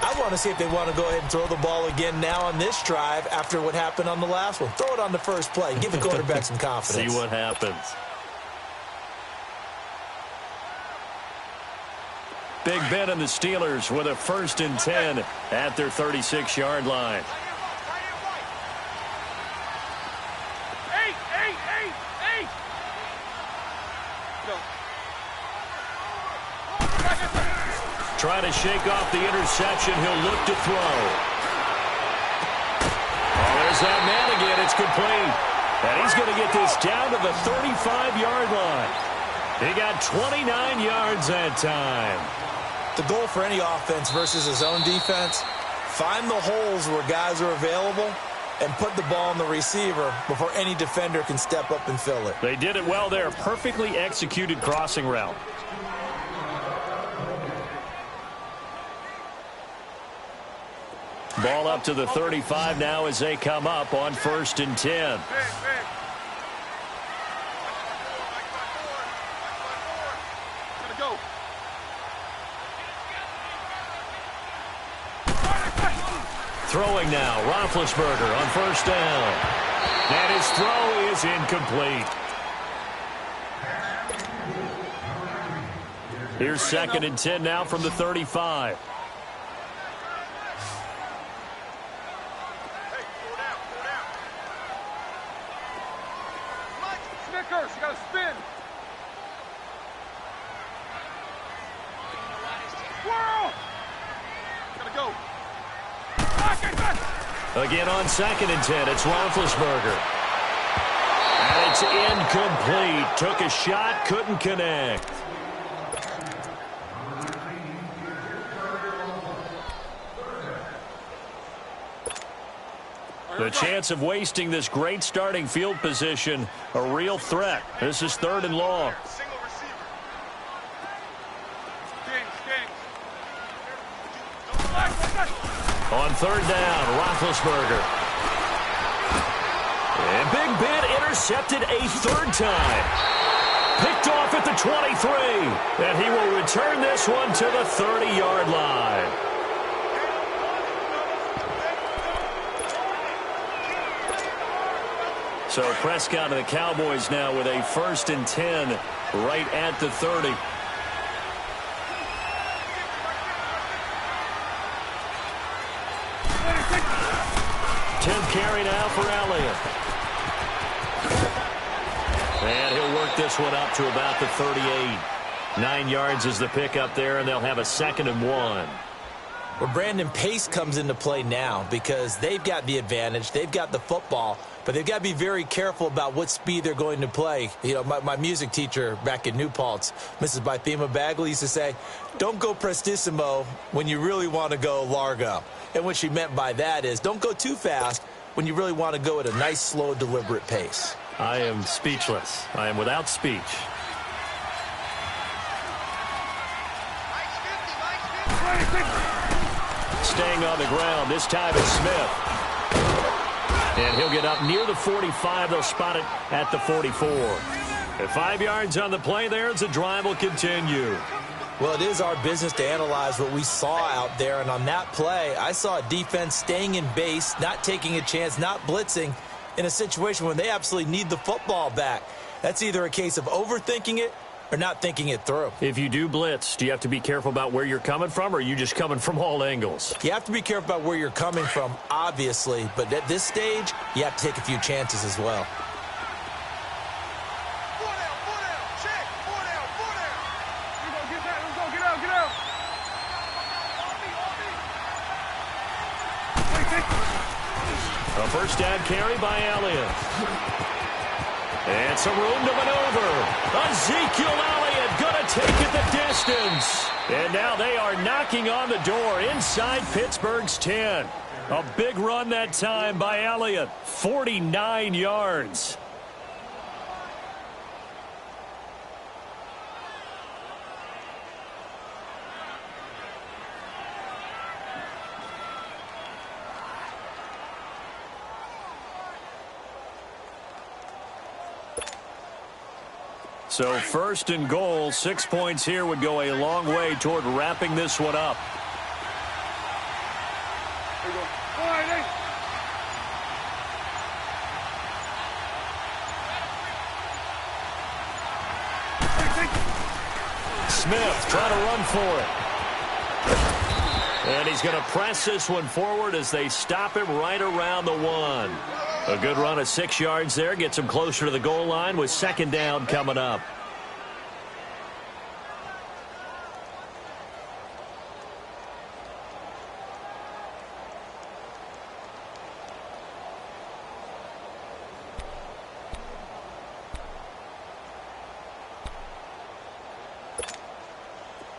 I want to see if they want to go ahead and throw the ball again now on this drive after what happened on the last one. Throw it on the first play. Give the quarterback some confidence. See what happens. Big Ben and the Steelers with a 1st and 10 at their 36-yard line. Trying to shake off the interception. He'll look to throw. Oh, there's that man again. It's complete. And he's going to get this down to the 35-yard line. He got 29 yards that time. The goal for any offense versus his own defense, find the holes where guys are available and put the ball on the receiver before any defender can step up and fill it. They did it well there. Perfectly executed crossing route. Ball up to the 35 now as they come up on 1st and 10. Throwing now, Roethlisberger on 1st down. And his throw is incomplete. Here's 2nd and 10 now from the 35. Snickers, you got to spin. Swirl. Gotta go. Again on 2nd and 10, it's Roethlisberger. And it's incomplete. Took a shot, couldn't connect. The chance of wasting this great starting field position, a real threat. This is 3rd and long. Single receiver. On 3rd down, Roethlisberger. And big bit intercepted a third time. Picked off at the 23. And he will return this one to the 30-yard line. So Prescott and the Cowboys now with a 1st and 10 right at the 30. 10th carry now for Elliott. And he'll work this one up to about the 38. 9 yards is the pickup there, and they'll have a 2nd and 1. Well, Brandon, pace comes into play now because they've got the advantage. They've got the football, but they've got to be very careful about what speed they're going to play. You know, my music teacher back in New Paltz, Mrs. Bythema Bagley, used to say, don't go prestissimo when you really want to go largo. And what she meant by that is don't go too fast when you really want to go at a nice, slow, deliberate pace. I am speechless. I am without speech. Staying on the ground. This time it's Smith. And he'll get up near the 45. They'll spot it at the 44. At 5 yards on the play there as the drive will continue. Well, it is our business to analyze what we saw out there. And on that play, I saw a defense staying in base, not taking a chance, not blitzing in a situation when they absolutely need the football back. That's either a case of overthinking it or not thinking it through. If you do blitz, do you have to be careful about where you're coming from, or are you just coming from all angles? You have to be careful about where you're coming from, obviously, but at this stage, you have to take a few chances as well. A first down carry by Elliott. And some room to maneuver. Ezekiel Elliott going to take it the distance. And now they are knocking on the door inside Pittsburgh's 10. A big run that time by Elliott. 49 yards. So 1st and goal, 6 points here would go a long way toward wrapping this one up. Smith trying to run for it. And he's going to press this one forward as they stop him right around the 1. A good run of 6 yards there. Gets him closer to the goal line with 2nd down coming up.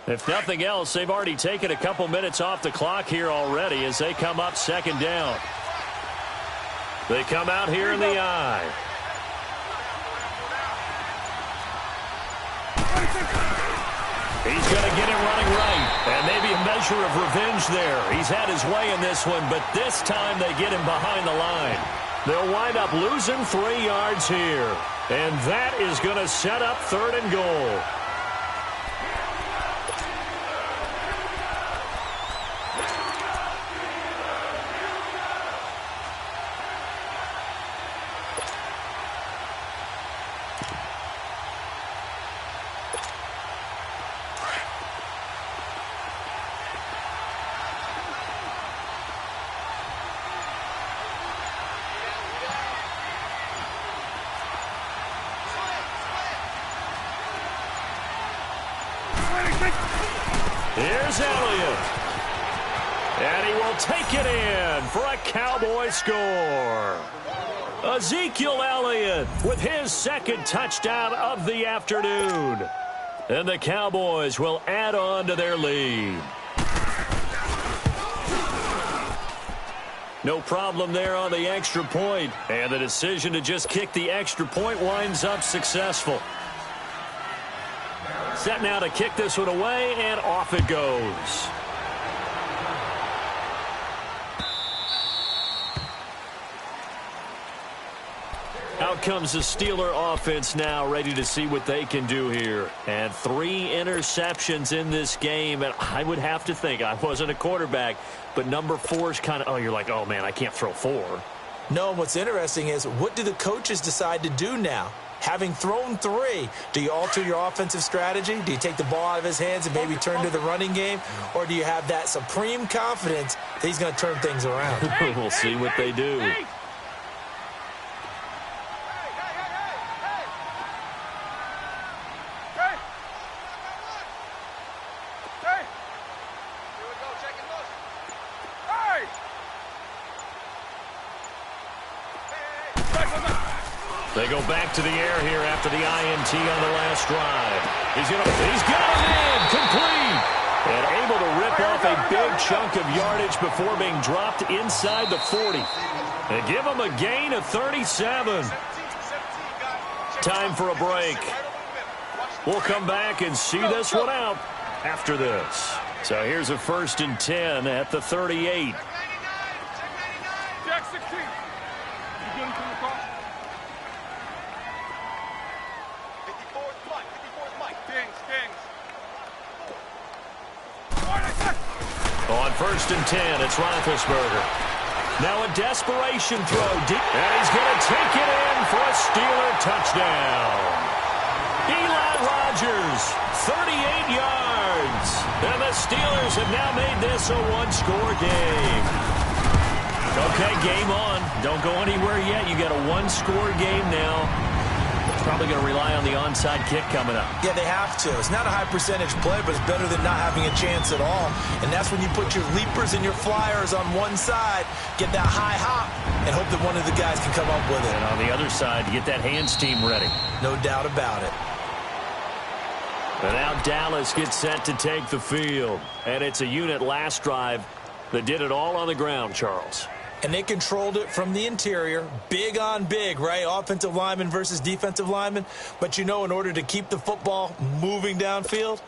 If nothing else, they've already taken a couple minutes off the clock here already as they come up 2nd down. They come out here in the eye. He's going to get it running right. And maybe a measure of revenge there. He's had his way in this one, but this time they get him behind the line. They'll wind up losing 3 yards here. And that is going to set up 3rd and goal. Here's Elliott. And he will take it in for a Cowboy score. Ezekiel Elliott with his 2nd touchdown of the afternoon. And the Cowboys will add on to their lead. No problem there on the extra point. And the decision to just kick the extra point winds up successful. Set now to kick this one away, and off it goes. Out comes the Steeler offense now, ready to see what they can do here. And 3 interceptions in this game. And I would have to think, I wasn't a quarterback, but number 4 is kind of, you're like, oh, man, I can't throw 4. No, and what's interesting is, what do the coaches decide to do now? Having thrown 3, do you alter your offensive strategy? Do you take the ball out of his hands and maybe turn to the running game? Or do you have that supreme confidence that he's going to turn things around? We'll see what they do. They go back to the air here after the INT on the last drive. He's got him in, complete, and able to rip off a big chunk of yardage before being dropped inside the 40. They give him a gain of 37. Time for a break. We'll come back and see this one out after this. So here's a 1st and 10 at the 38. Jack 16. You good from the car? 54's Mike. Kings. On 1st and 10, it's Roethlisberger. Now a desperation throw deep, and he's going to take it in for a Steeler touchdown. Eli Rogers, 38 yards. And the Steelers have now made this a 1-score game. Okay, game on. Don't go anywhere yet. You got a 1-score game now. Probably going to rely on the onside kick coming up. Yeah, they have to. It's not a high percentage play, but it's better than not having a chance at all. And that's when you put your leapers and your flyers on one side, get that high hop, and hope that one of the guys can come up with it. And on the other side, get that hands team ready. No doubt about it. And now Dallas gets set to take the field. And it's a unit last drive that did it all on the ground, Charles. And they controlled it from the interior, big on big, right? Offensive lineman versus defensive lineman. But you know, in order to keep the football moving downfield,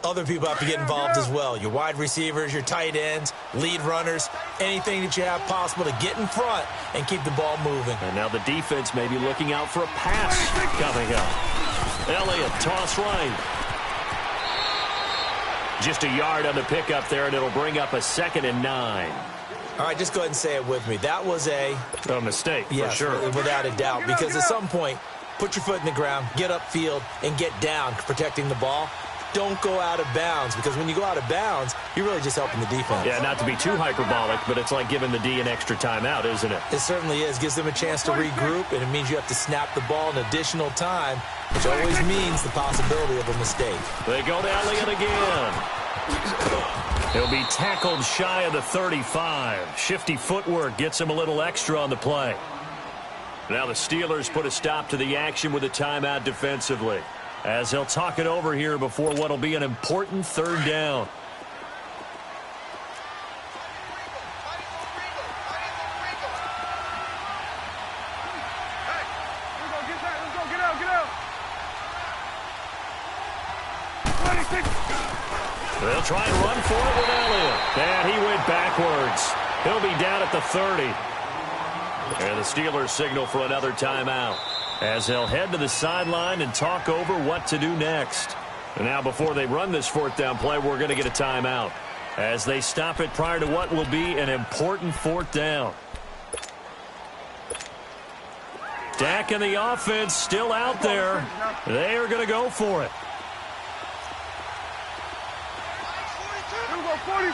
other people have to get involved as well. Your wide receivers, your tight ends, lead runners, anything that you have possible to get in front and keep the ball moving. And now the defense may be looking out for a pass coming up. Elliott, toss right. Just a yard on the pickup there, and it'll bring up a 2nd and 9. All right, just go ahead and say it with me. That was a mistake, yes, for sure. Without a doubt, because at some point, put your foot in the ground, get upfield, and get down, protecting the ball. Don't go out of bounds, because when you go out of bounds, you're really just helping the defense. Yeah, not to be too hyperbolic, but it's like giving the D an extra timeout, isn't it? It certainly is. Gives them a chance to regroup, and it means you have to snap the ball an additional time, which always means the possibility of a mistake. They go to Elliott again. He'll be tackled shy of the 35. Shifty footwork gets him a little extra on the play. Now the Steelers put a stop to the action with a timeout defensively, as they'll talk it over here before what will be an important 3rd down. They'll try and run for it with Elliott. And he went backwards. He'll be down at the 30. And the Steelers signal for another timeout, as they'll head to the sideline and talk over what to do next. And now before they run this 4th down play, we're going to get a timeout, as they stop it prior to what will be an important 4th down. Dak and the offense still out there. They are going to go for it. 46.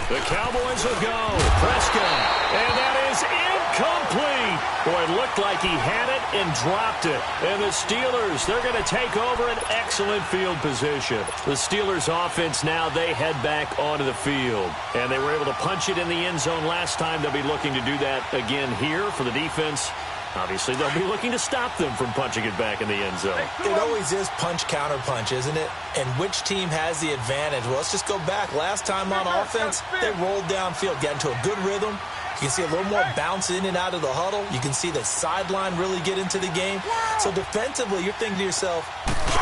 The Cowboys will go. Prescott. And that is incomplete. Boy, it looked like he had it and dropped it. And the Steelers, they're going to take over an excellent field position. The Steelers offense now, they head back onto the field. And they were able to punch it in the end zone last time. They'll be looking to do that again here for the defense. Obviously, they'll be looking to stop them from punching it back in the end zone. It always is punch-counter-punch, isn't it? And which team has the advantage? Well, let's just go back. Last time on offense, they rolled downfield, got into a good rhythm. You can see a little more bounce in and out of the huddle. You can see the sideline really get into the game. So defensively, you're thinking to yourself,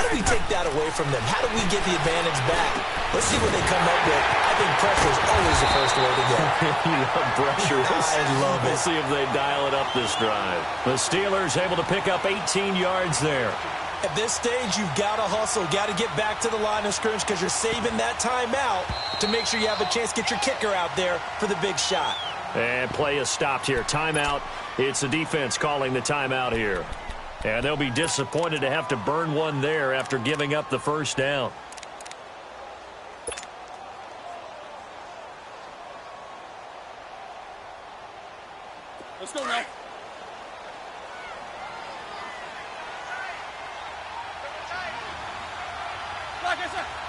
How do we take that away from them? How do we get the advantage back? Let's see what they come up with. I think pressure is always the first way to go. You love pressure. I love it. We'll see if they dial it up this drive. The Steelers able to pick up 18 yards there. At this stage, you've got to hustle, got to get back to the line of scrimmage because you're saving that timeout to make sure you have a chance to get your kicker out there for the big shot. And play is stopped here. Timeout. It's the defense calling the timeout here. And they'll be disappointed to have to burn one there after giving up the first down. Let's go now.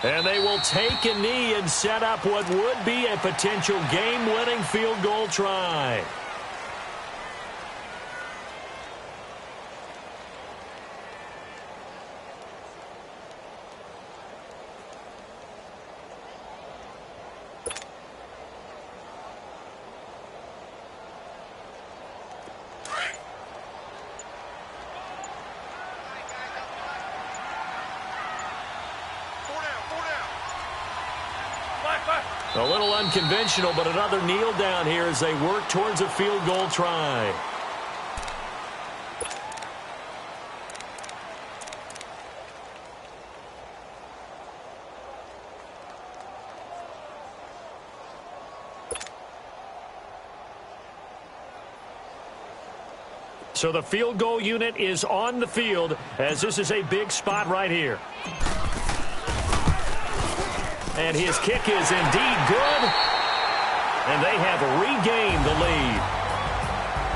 And they will take a knee and set up what would be a potential game-winning field goal try. A little unconventional, but another kneel down here as they work towards a field goal try. So the field goal unit is on the field as this is a big spot right here. And his kick is indeed good. And they have regained the lead.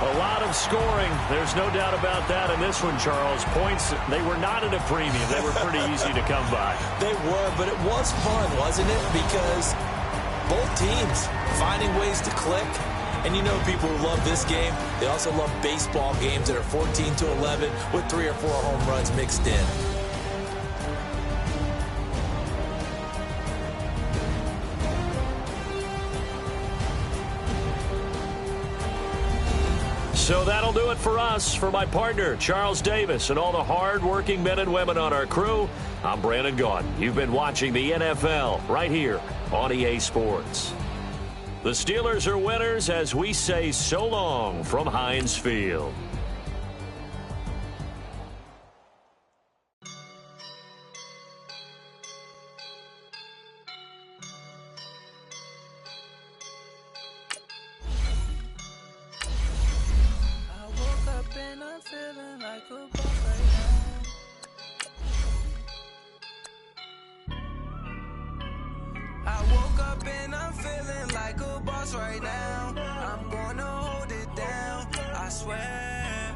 A lot of scoring. There's no doubt about that in this one, Charles. Points, they were not at a premium. They were pretty easy to come by. They were, but it was fun, wasn't it? Because both teams finding ways to click. And you know people who love this game, they also love baseball games that are 14-11 with 3 or 4 home runs mixed in. So that'll do it for us. For my partner, Charles Davis, and all the hard-working men and women on our crew, I'm Brandon Gaudin. You've been watching the NFL right here on EA Sports. The Steelers are winners as we say so long from Heinz Field. Right now, I'm gonna hold it down, I swear.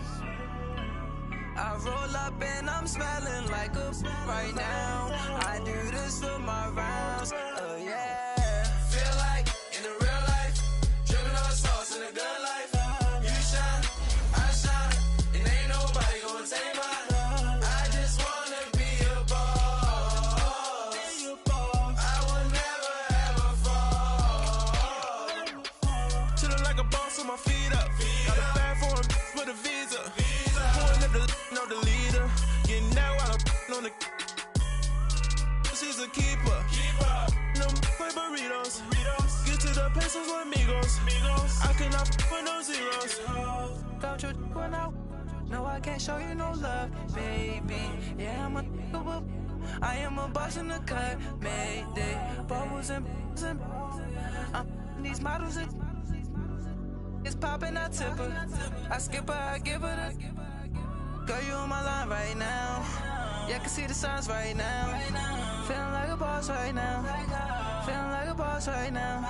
I roll up and I'm smelling like a right now. I do this for my rounds, oh yeah. Feel like in the real life, dripping on sauce in a good life. You shine, I shine, and ain't nobody gonna take mine. I just wanna be a boss. I will never ever fall. Chillin' like a boss with my feet up. Got a bag for him with a visa. Pulling up the know the leader. Getting out while I'm on the. She's a keeper. No play burritos. Get to the pesos with amigos. I cannot with no zeros. Don't you run out? No, I can't show you no love, baby. Yeah, I am a boss in the cut. Mayday. Bubbles and these models are. It's poppin', I tip her. I skip her, I give her the. Girl, you on my line right now. Yeah, I can see the signs right now. Feeling like a boss right now. Feeling like a boss right now.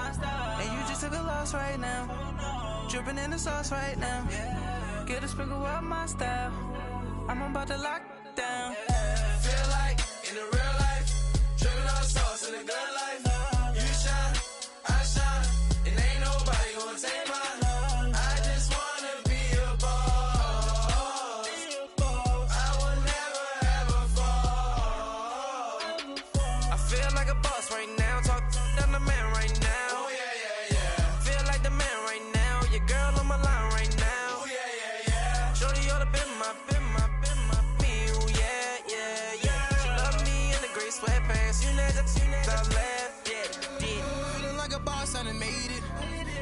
And you just took a loss right now. Dripping in the sauce right now. Get a sprinkle up my style. I'm about to lock down. Feel like in the real life. Dripping on sauce in the good life. You shine, I shine. And ain't nobody gonna take mine. Top left, yeah. Feeling like a boss, I done made it.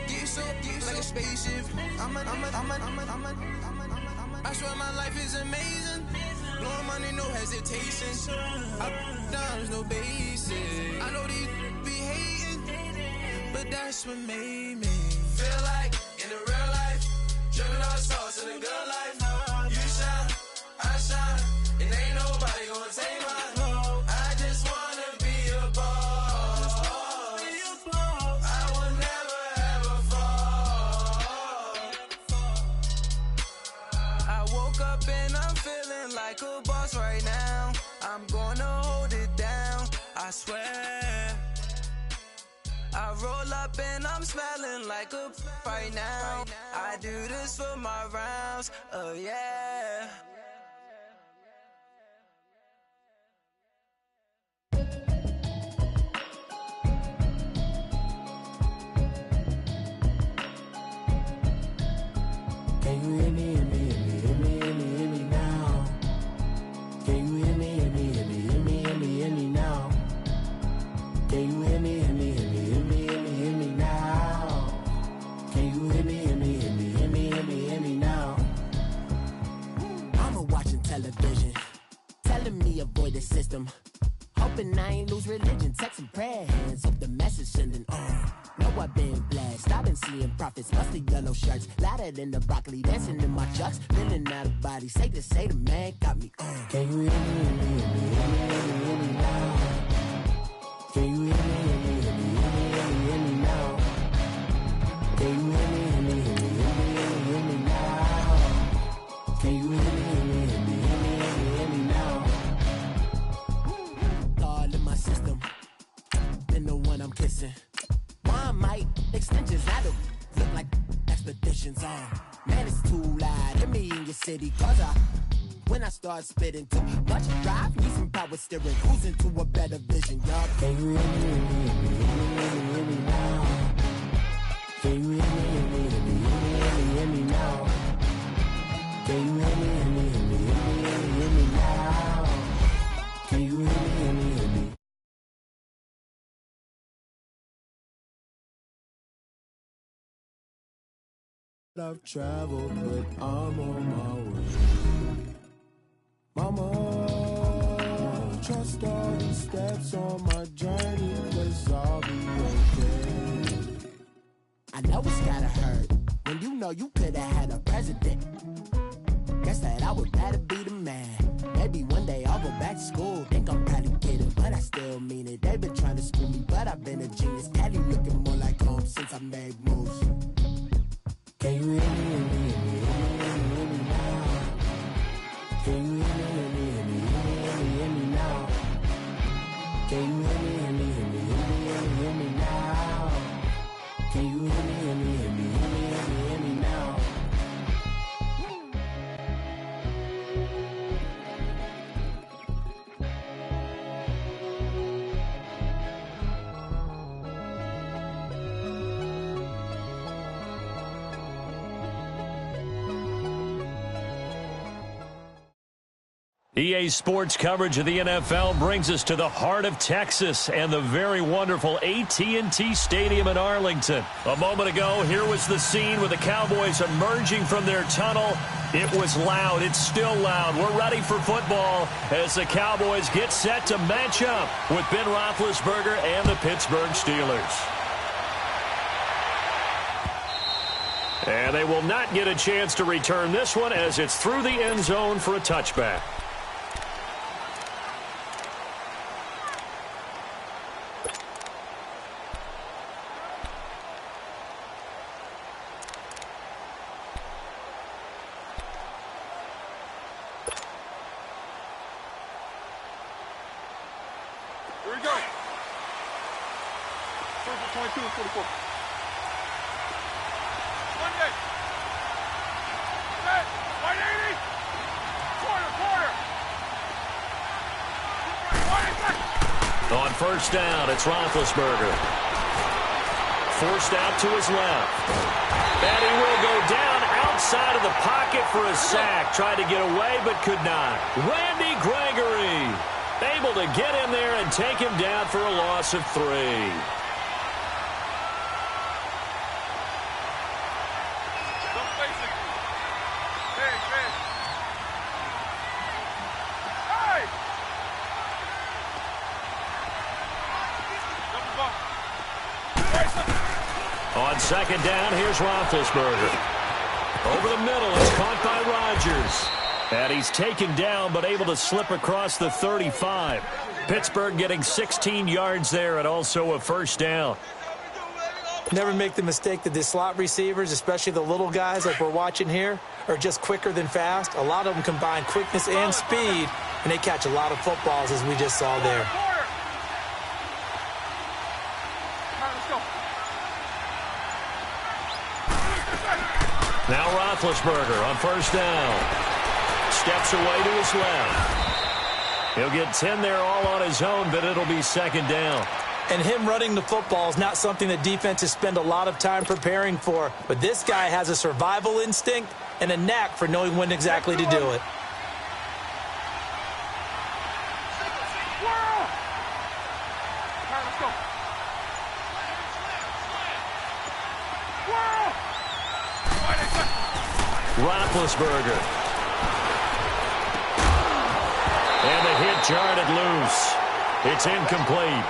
Get so like a spaceship. I swear my life is amazing. Blowing money, no hesitation. Up, downs, no basic. I know these be hating, but that's what made me feel like in the real life. Dripping all sauce in the good life. You shine, I shine, and ain't nobody gonna take my home. I just wanna be a boss. I will never ever fall. I woke up and I'm feeling like a boss right now. I'm gonna hold it down, I swear. I roll up and I'm smelling like a right now. I do this for my rounds, oh yeah. Can you hear me, hear me, hear me, hear me, hear me, hear me now? Can you hear me, hear me, hear me, hear me, hear me, hear me now? Can you hear me, hear me, hear me, hear me, hear me, hear me now? Can you hear me, hear me, hear me, hear me, hear me, hear me now? Mama watching television, telling me avoid the system. Hoping I ain't lose religion, texting prayer hands, hope the message sending on. Know I've been blessed, I've been seeing prophets, busted yellow shirts, louder than the broccoli, dancing in my chucks, feeling out of body, say the man got me on. Can you hear me, hear me, hear me, hear me, hear me, hear me now? Can you hear me, hear me, hear me, hear me, hear me, hear me now? Can you hear me, hear me, hear me, hear me, hear me, hear me now? Can you hear me, hear me, hear me, hear me, hear me, hear me now? All in my system, been the one I'm kissing. One might extensions, I don't look like expeditions on. Man, it's too loud. Hit me in your city, cause when I start spitting too much drive, need some power steering, cruising to a better vision, y'all. Can you hear me, hear me, hear me, hear me, hear me now? Can you hear me, hear me, hear me, hear me, hear me, hear me now? Can you hear me, hear me, hear me, hear me, hear me, hear me now? Can you hear me, hear me, hear me? I've traveled, but I'm on my way. Mama, trust all the steps on my journey, 'cause I'll be okay. I know it's gotta hurt when you know you could've had a president. Guess that I would rather be the man. Maybe one day I'll go back to school. Think I'm probably kidding, but I still mean it. They've been trying to screw me, but I've been a genius. Cali looking more like home since I made moves. Can you hear me, hear me, hear me, hear me, hear me now? Can you hear me, hear me, hear me, hear me, hear me, hear me now? Can you hear me, hear me, hear me, hear me, hear me, hear me now? Can you hear me, hear me, hear me, hear me, hear me, hear me now? EA Sports coverage of the NFL brings us to the heart of Texas and the very wonderful AT&T Stadium in Arlington. A moment ago, here was the scene with the Cowboys emerging from their tunnel. It was loud. It's still loud. We're ready for football as the Cowboys get set to match up with Ben Roethlisberger and the Pittsburgh Steelers. And they will not get a chance to return this one as it's through the end zone for a touchback. Here we go. 22 and 44. Monday. Set. 180. Quarter. On first down, it's Roethlisberger. Forced out to his left. And he will go down outside of the pocket for a sack. Tried to get away, but could not. Randy Gregory. Able to get in there and take him down for a loss of 3. On second down, here's Roethlisberger. Over the middle, it's caught by Rodgers. And he's taken down, but able to slip across the 35. Pittsburgh getting 16 yards there and also a first down. Never make the mistake that the slot receivers, especially the little guys like we're watching here, are just quicker than fast. A lot of them combine quickness and speed, and they catch a lot of footballs, as we just saw there. Now Roethlisberger on first down. Steps away to his left. He'll get 10 there all on his own, but it'll be second down. And him running the football is not something that defenses spend a lot of time preparing for. But this guy has a survival instinct and a knack for knowing when exactly to do it. Roethlisberger. And the hit jarred it loose. It's incomplete.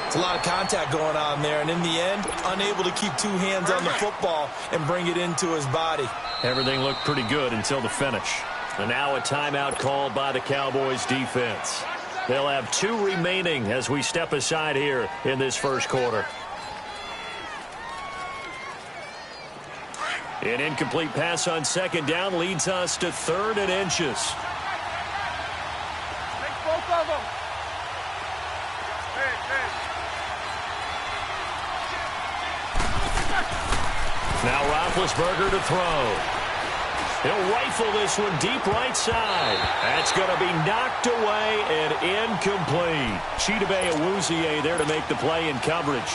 It's a lot of contact going on there, and in the end, unable to keep 2 hands on the football and bring it into his body. Everything looked pretty good until the finish. And now a timeout called by the Cowboys defense. They'll have 2 remaining as we step aside here in this first quarter. An incomplete pass on second down leads us to 3rd and inches. Take both of them. Now Roethlisberger to throw. He'll rifle this one deep right side. That's going to be knocked away and incomplete. Chidobe Awuzie there to make the play in coverage.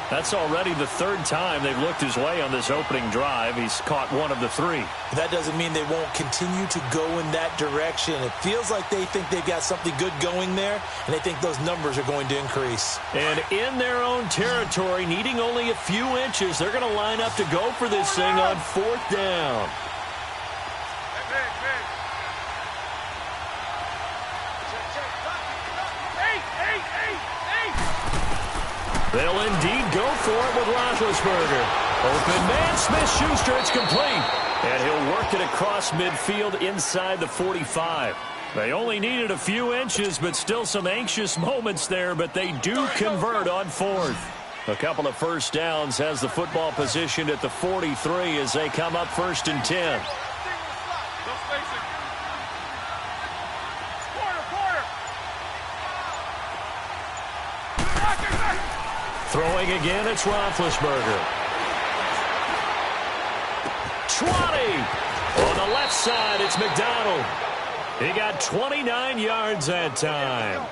That's already the 3rd time they've looked his way on this opening drive. He's caught 1 of the 3. That doesn't mean they won't continue to go in that direction. It feels like they think they've got something good going there, and they think those numbers are going to increase. And in their own territory, needing only a few inches, they're going to line up to go for this thing on 4th down. They'll indeed go for it with Roethlisberger. Open man, Smith-Schuster, it's complete. And he'll work it across midfield inside the 45. They only needed a few inches, but still some anxious moments there, but they do convert on 4th. A couple of first downs has the football positioned at the 43 as they come up 1st and 10. Throwing again, it's Roethlisberger. 20! On the left side, it's McDonald. He got 29 yards that time.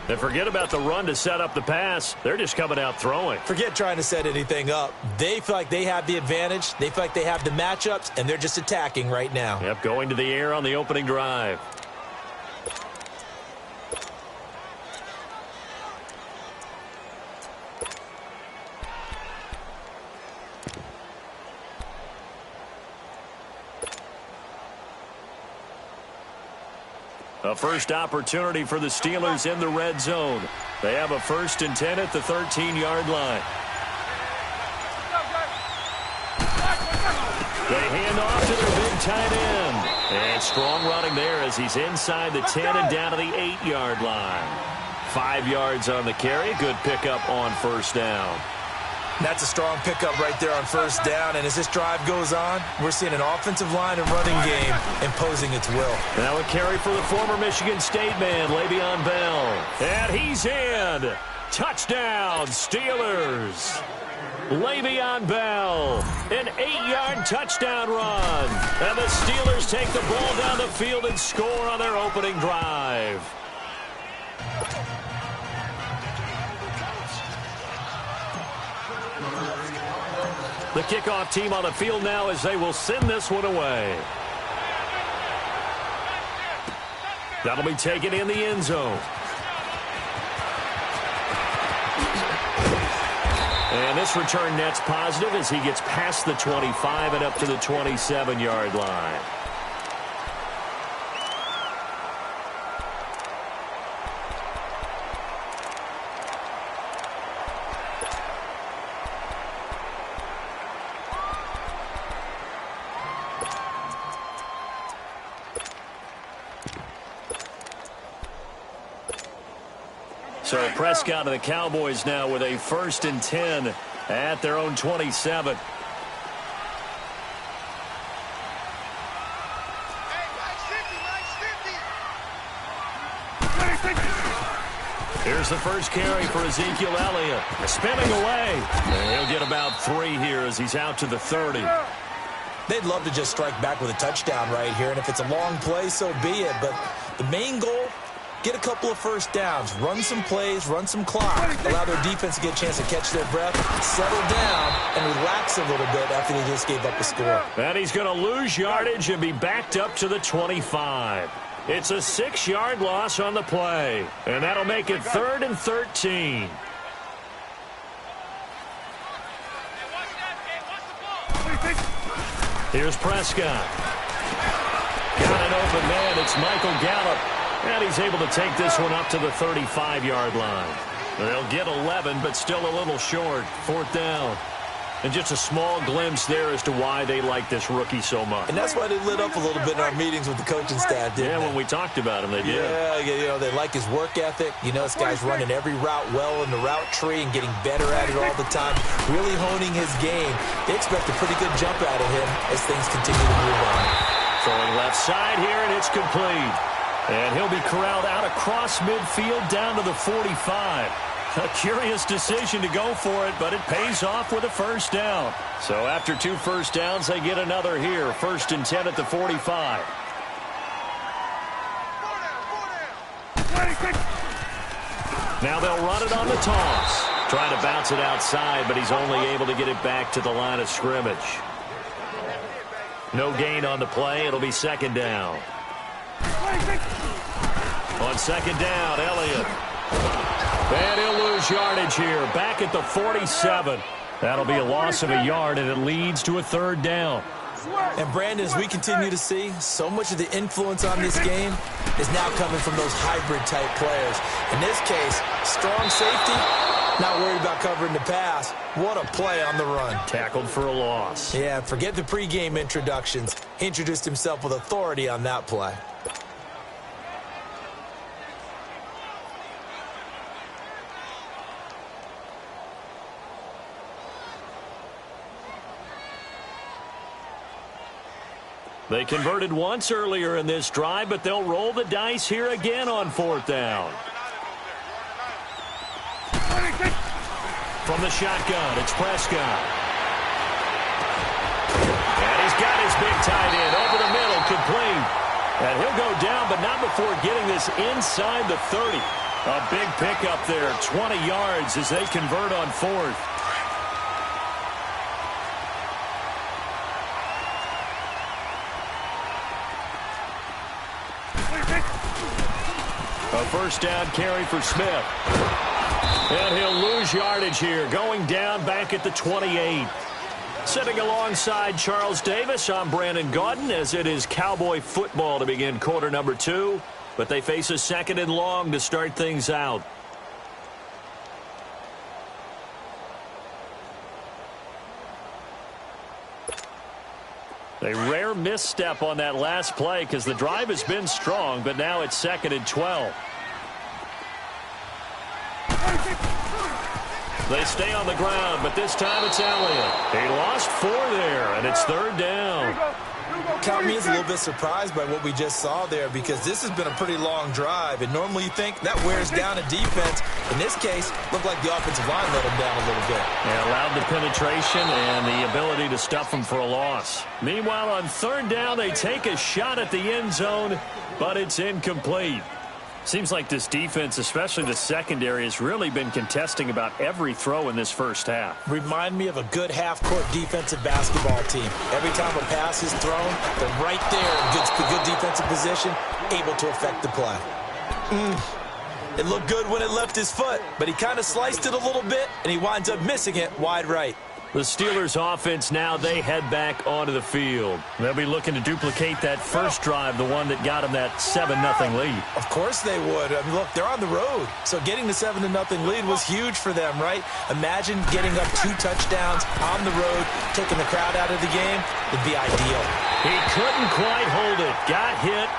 And forget about the run to set up the pass. They're just coming out throwing. Forget trying to set anything up. They feel like they have the advantage. They feel like they have the matchups, and they're just attacking right now. Yep, going to the air on the opening drive. A first opportunity for the Steelers in the red zone. They have a 1st and 10 at the 13-yard line. They hand off to their big tight end. And strong running there as he's inside the 10 and down to the 8-yard line. 5 yards on the carry. Good pickup on 1st down. That's a strong pickup right there on 1st down. And as this drive goes on, we're seeing an offensive line and running game imposing its will. Now a carry for the former Michigan State man, Le'Veon Bell. And he's in. Touchdown, Steelers. Le'Veon Bell, an 8-yard touchdown run. And the Steelers take the ball down the field and score on their opening drive. The kickoff team on the field now as they will send this one away. That'll be taken in the end zone. And this return net's positive as he gets past the 25 and up to the 27-yard line. So Prescott and the Cowboys now with a 1st and 10 at their own 27. Here's the first carry for Ezekiel Elliott. Spinning away. And he'll get about 3 here as he's out to the 30. They'd love to just strike back with a touchdown right here, and if it's a long play, so be it. But the main goal, get a couple of first downs, run some plays, run some clock, allow their defense to get a chance to catch their breath, settle down, and relax a little bit after they just gave up a score. And he's going to lose yardage and be backed up to the 25. It's a 6-yard loss on the play, and that'll make it 3rd and 13. Here's Prescott. Got an open man. It's Michael Gallup. And he's able to take this one up to the 35-yard line. They'll get 11, but still a little short. 4th down. And just a small glimpse there as to why they like this rookie so much. And that's why they lit up a little bit in our meetings with the coaching staff, didn't they? When we talked about him, they did. Yeah, you know, they like his work ethic. You know, this guy's running every route well in the route tree and getting better at it all the time, really honing his game. They expect a pretty good jump out of him as things continue to move on. Throwing left side here, and it's complete. And he'll be corralled out across midfield down to the 45. A curious decision to go for it, but it pays off with a 1st down. So after 2 first downs, they get another here. 1st and 10 at the 45. Now they'll run it on the toss. Trying to bounce it outside, but he's only able to get it back to the line of scrimmage. No gain on the play. It'll be 2nd down. On 2nd down, Elliott. And he'll lose yardage here. Back at the 47. That'll be a loss of a yard, and it leads to a 3rd down. And, Brandon, as we continue to see, so much of the influence on this game is now coming from those hybrid-type players. In this case, strong safety, not worried about covering the pass. What a play on the run. Tackled for a loss. Yeah, forget the pregame introductions. He introduced himself with authority on that play. They converted once earlier in this drive, but they'll roll the dice here again on 4th down. From the shotgun, it's Prescott. And he's got his big tight end over the middle, complete. And he'll go down, but not before getting this inside the 30. A big pickup there, 20 yards as they convert on 4th. A 1st down carry for Smith. And he'll lose yardage here, going down back at the 28. Sitting alongside Charles Davis, I'm Brandon Gaudin, as it is Cowboy football to begin quarter number 2. But they face a 2nd and long to start things out. A rare misstep on that last play because the drive has been strong, but now it's 2nd and 12. They stay on the ground, but this time it's Elliott. He lost 4 there, and it's 3rd down. Count me as a little bit surprised by what we just saw there, because this has been a pretty long drive, and normally you think that wears down a defense. In this case, looked like the offensive line let them down a little bit. Yeah, allowed the penetration and the ability to stuff them for a loss. Meanwhile, on 3rd down, they take a shot at the end zone, but it's incomplete. Seems like this defense, especially the secondary, has really been contesting about every throw in this first half. Remind me of a good half-court defensive basketball team. Every time a pass is thrown, they're right there in good defensive position, able to affect the play. It looked good when it left his foot, but he kind of sliced it a little bit, and he winds up missing it wide right. The Steelers offense now, they head back onto the field. They'll be looking to duplicate that first drive, the one that got them that 7-0 lead. Of course they would. I mean, look, they're on the road. So getting the 7-0 lead was huge for them, right? Imagine getting up 2 touchdowns on the road, taking the crowd out of the game. It'd be ideal. He couldn't quite hold it. Got hit.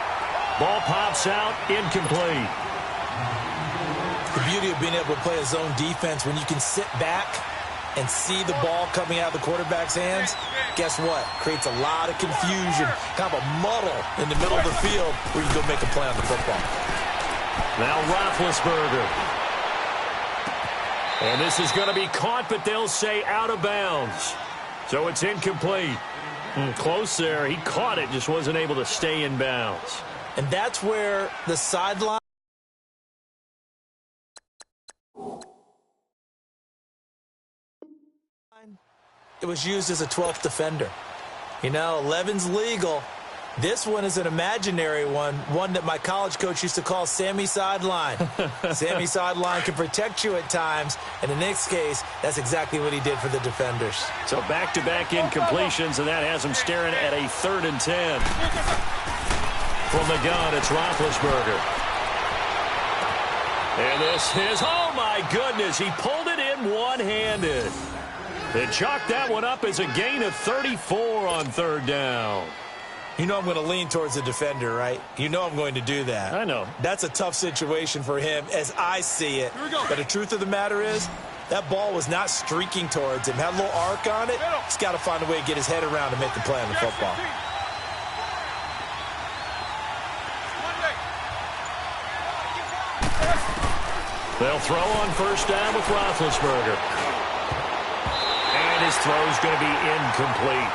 Ball pops out. Incomplete. The beauty of being able to play a zone defense when you can sit back and see the ball coming out of the quarterback's hands, guess what? Creates a lot of confusion, kind of a muddle in the middle of the field where you can go make a play on the football. Now Roethlisberger. And this is going to be caught, but they'll say out of bounds. So it's incomplete. Close there. He caught it, just wasn't able to stay in bounds. And that's where the sideline. It was used as a 12th defender. You know, 11's legal. This one is an imaginary one that my college coach used to call Sammy Sideline. Sammy Sideline can protect you at times, and in this case, that's exactly what he did for the defenders. So back-to-back incompletions, and that has him staring at a 3rd and 10. From the gun, it's Roethlisberger. And this is, oh my goodness, he pulled it in one-handed. They chalked that one up as a gain of 34 on 3rd down. You know I'm going to lean towards the defender, right? You know I'm going to do that. I know. That's a tough situation for him as I see it. But the truth of the matter is, that ball was not streaking towards him. Had a little arc on it. He's got to find a way to get his head around to make the play on the football. They'll throw on 1st down with Roethlisberger. And his throw is going to be incomplete.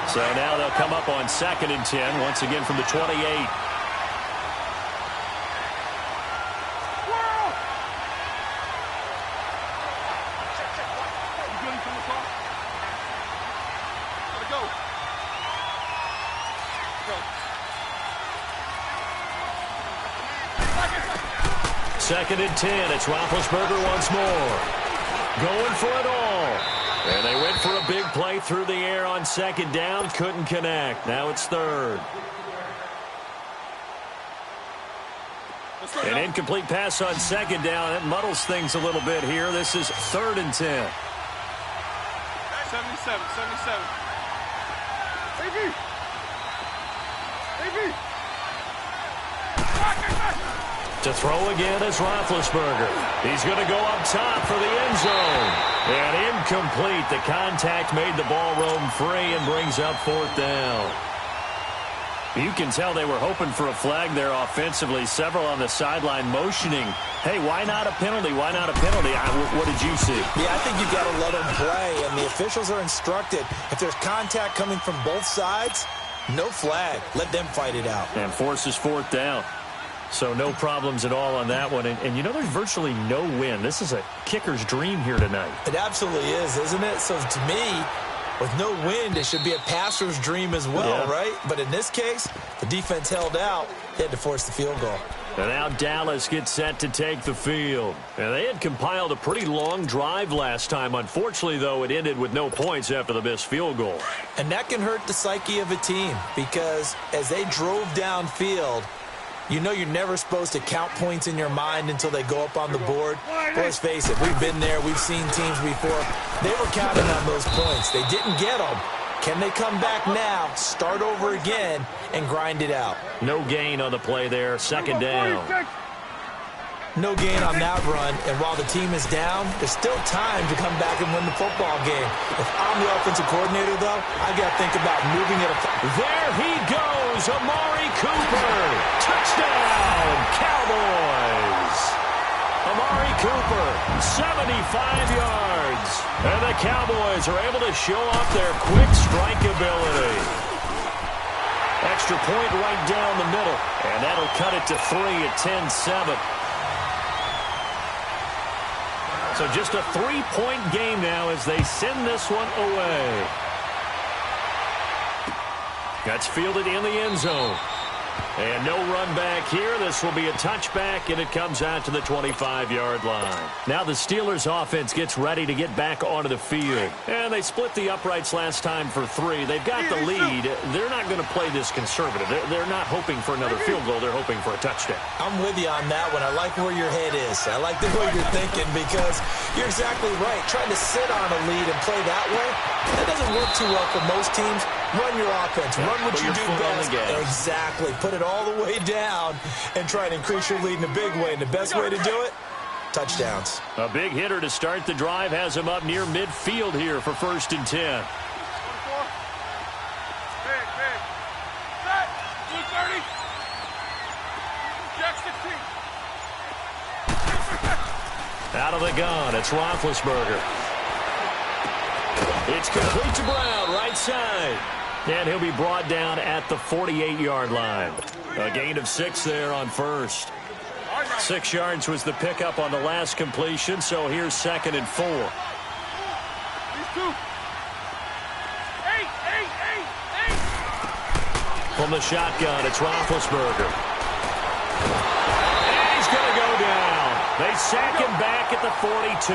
So now they'll come up on 2nd and 10, once again from the 28. Second and 10. It's Roethlisberger once more. Going for it all. And they went for a big play through the air on 2nd down. Couldn't connect. Now it's 3rd. An incomplete pass on 2nd down. That muddles things a little bit here. This is 3rd and 10. 77, 77. AB. To throw again is Roethlisberger. He's going to go up top for the end zone. And incomplete. The contact made the ball roam free and brings up 4th down. You can tell they were hoping for a flag there offensively. Several on the sideline motioning, hey, why not a penalty? Why not a penalty? What did you see? Yeah, I think you've got to let them play, and the officials are instructed. If there's contact coming from both sides, no flag. Let them fight it out. And forces 4th down. So no problems at all on that one. And you know, there's virtually no wind. This is a kicker's dream here tonight. It absolutely is, isn't it? So to me, with no wind, it should be a passer's dream as well, right? But in this case, the defense held out. They had to force the field goal. And now Dallas gets set to take the field. And they had compiled a pretty long drive last time. Unfortunately, though, it ended with no points after the missed field goal. And that can hurt the psyche of a team because as they drove downfield, you know you're never supposed to count points in your mind until they go up on the board. But let's face it, we've been there. We've seen teams before. They were counting on those points. They didn't get them. Can they come back now, start over again, and grind it out? No gain on the play there. 2nd down. No gain on that run, and while the team is down, there's still time to come back and win the football game. If I'm the offensive coordinator, though, I got to think about moving it. There he goes, Amari Cooper. Touchdown, Cowboys. Amari Cooper, 75 yards. And the Cowboys are able to show off their quick strike ability. And extra point right down the middle. And that'll cut it to 3 at 10-7. So just a 3-point game now as they send this one away. That's fielded in the end zone. And no run back here. This will be a touchback, and it comes out to the 25-yard line. Now the Steelers' offense gets ready to get back onto the field. And they split the uprights last time for 3. They've got the lead. They're not going to play this conservative. They're not hoping for another field goal. They're hoping for a touchdown. I'm with you on that one. I like where your head is. I like the way you're thinking because you're exactly right. Trying to sit on a lead and play that way, that doesn't work too well for most teams. Run your offense. Run what you do best. Exactly. Put it all the way down and try and increase your lead in a big way. And the best way to do it, touchdowns. A big hitter to start the drive has him up near midfield here for 1st and 10. Big. Set. 230. Jack 16. Out of the gun, it's Roethlisberger. It's complete to Brown, right side. And he'll be brought down at the 48-yard line. A gain of 6 there on first. 6 yards was the pickup on the last completion, so here's 2nd and 4. These two. 8. From the shotgun, it's Roethlisberger. And he's going to go down. They sack him back at the 42.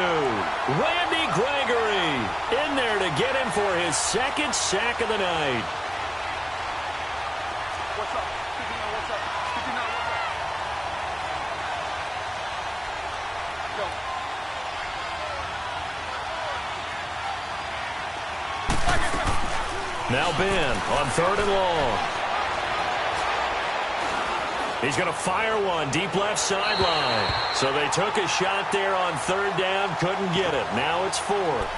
Randy Gregory in there to get him for his 2nd sack of the night. What's up? What's up? Go. Now Ben on 3rd and long. He's going to fire one deep left sideline. So they took a shot there on 3rd down, couldn't get it. Now it's 4th.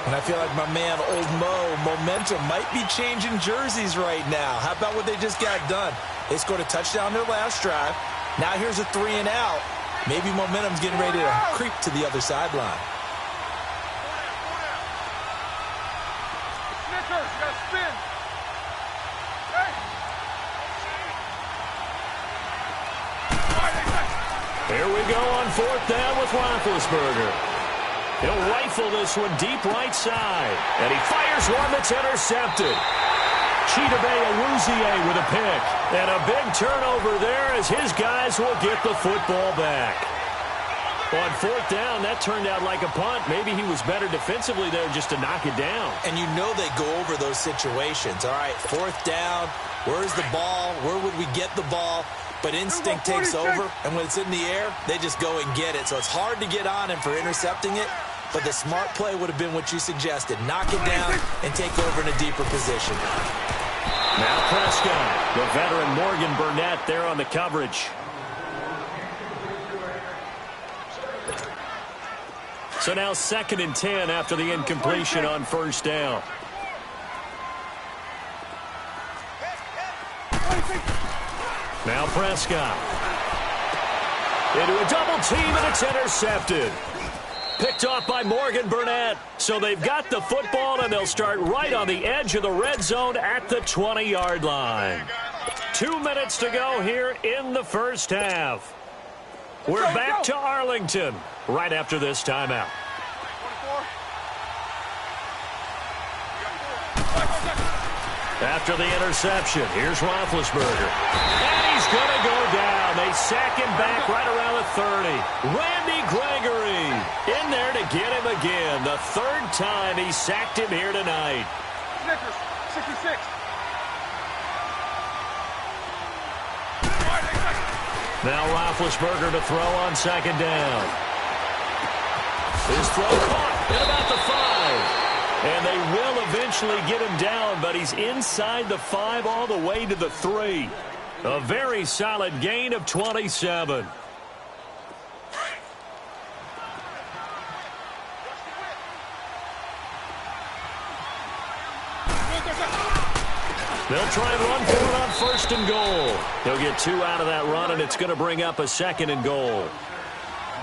And I feel like my man, Old Mo, momentum might be changing jerseys right now. How about what they just got done? They scored a touchdown their last drive. Now here's a 3 and out. Maybe momentum's getting ready to creep to the other sideline. Snickers, you gotta spin. Hey. Here we go on 4th down with Roethlisberger. He'll rifle this one deep right side. And he fires one that's intercepted. Chidobe Awuzie with a pick. And a big turnover there as his guys will get the football back. On 4th down, that turned out like a punt. Maybe he was better defensively there just to knock it down. And you know they go over those situations. All right, 4th down. Where's the ball? Where would we get the ball? But instinct takes over, and when it's in the air, they just go and get it. So it's hard to get on him for intercepting it, but the smart play would have been what you suggested. Knock it down and take over in a deeper position. Now Prescott, the veteran Morgan Burnett there on the coverage. So now 2nd and 10 after the incompletion on 1st down. Now Prescott. Into a double team, and it's intercepted. Picked off by Morgan Burnett. So they've got the football, and they'll start right on the edge of the red zone at the 20-yard line. 2 minutes to go here in the first half. We're back to Arlington right after this timeout. After the interception, here's Roethlisberger. And he's going to go down. They sack him back right around the 30. Randy Gregory in there to get him again. The 3rd time he sacked him here tonight. Snickers, 66. Now Roethlisberger to throw on 2nd down. His throw caught at about the 5. And they will eventually get him down, but he's inside the 5 all the way to the 3. A very solid gain of 27. They'll try and run for it on 1st and goal. He'll get 2 out of that run, and it's going to bring up a 2nd and goal.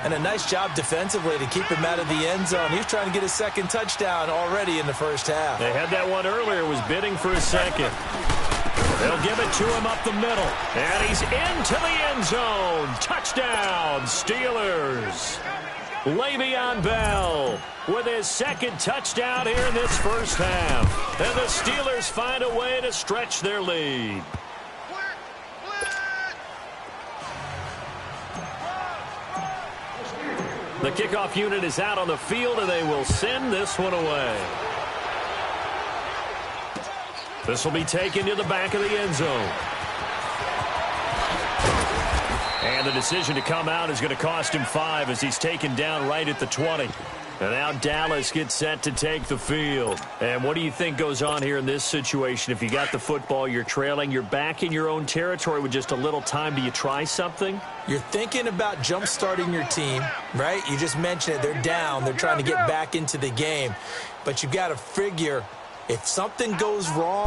And a nice job defensively to keep him out of the end zone. He's trying to get his 2nd touchdown already in the first half. They had that one earlier, was bidding for his 2nd. They'll give it to him up the middle. And he's into the end zone. Touchdown, Steelers. Le'Veon Bell with his second touchdown here in this first half. And the Steelers find a way to stretch their lead. The kickoff unit is out on the field, and they will send this one away. This will be taken to the back of the end zone. And the decision to come out is going to cost him 5 as he's taken down right at the 20. And now Dallas gets set to take the field. And what do you think goes on here in this situation? If you got the football, you're trailing, you're back in your own territory with just a little time. Do you try something? You're thinking about jump-starting your team, right? You just mentioned it. They're down. They're trying to get back into the game. But you've got to figure, if something goes wrong,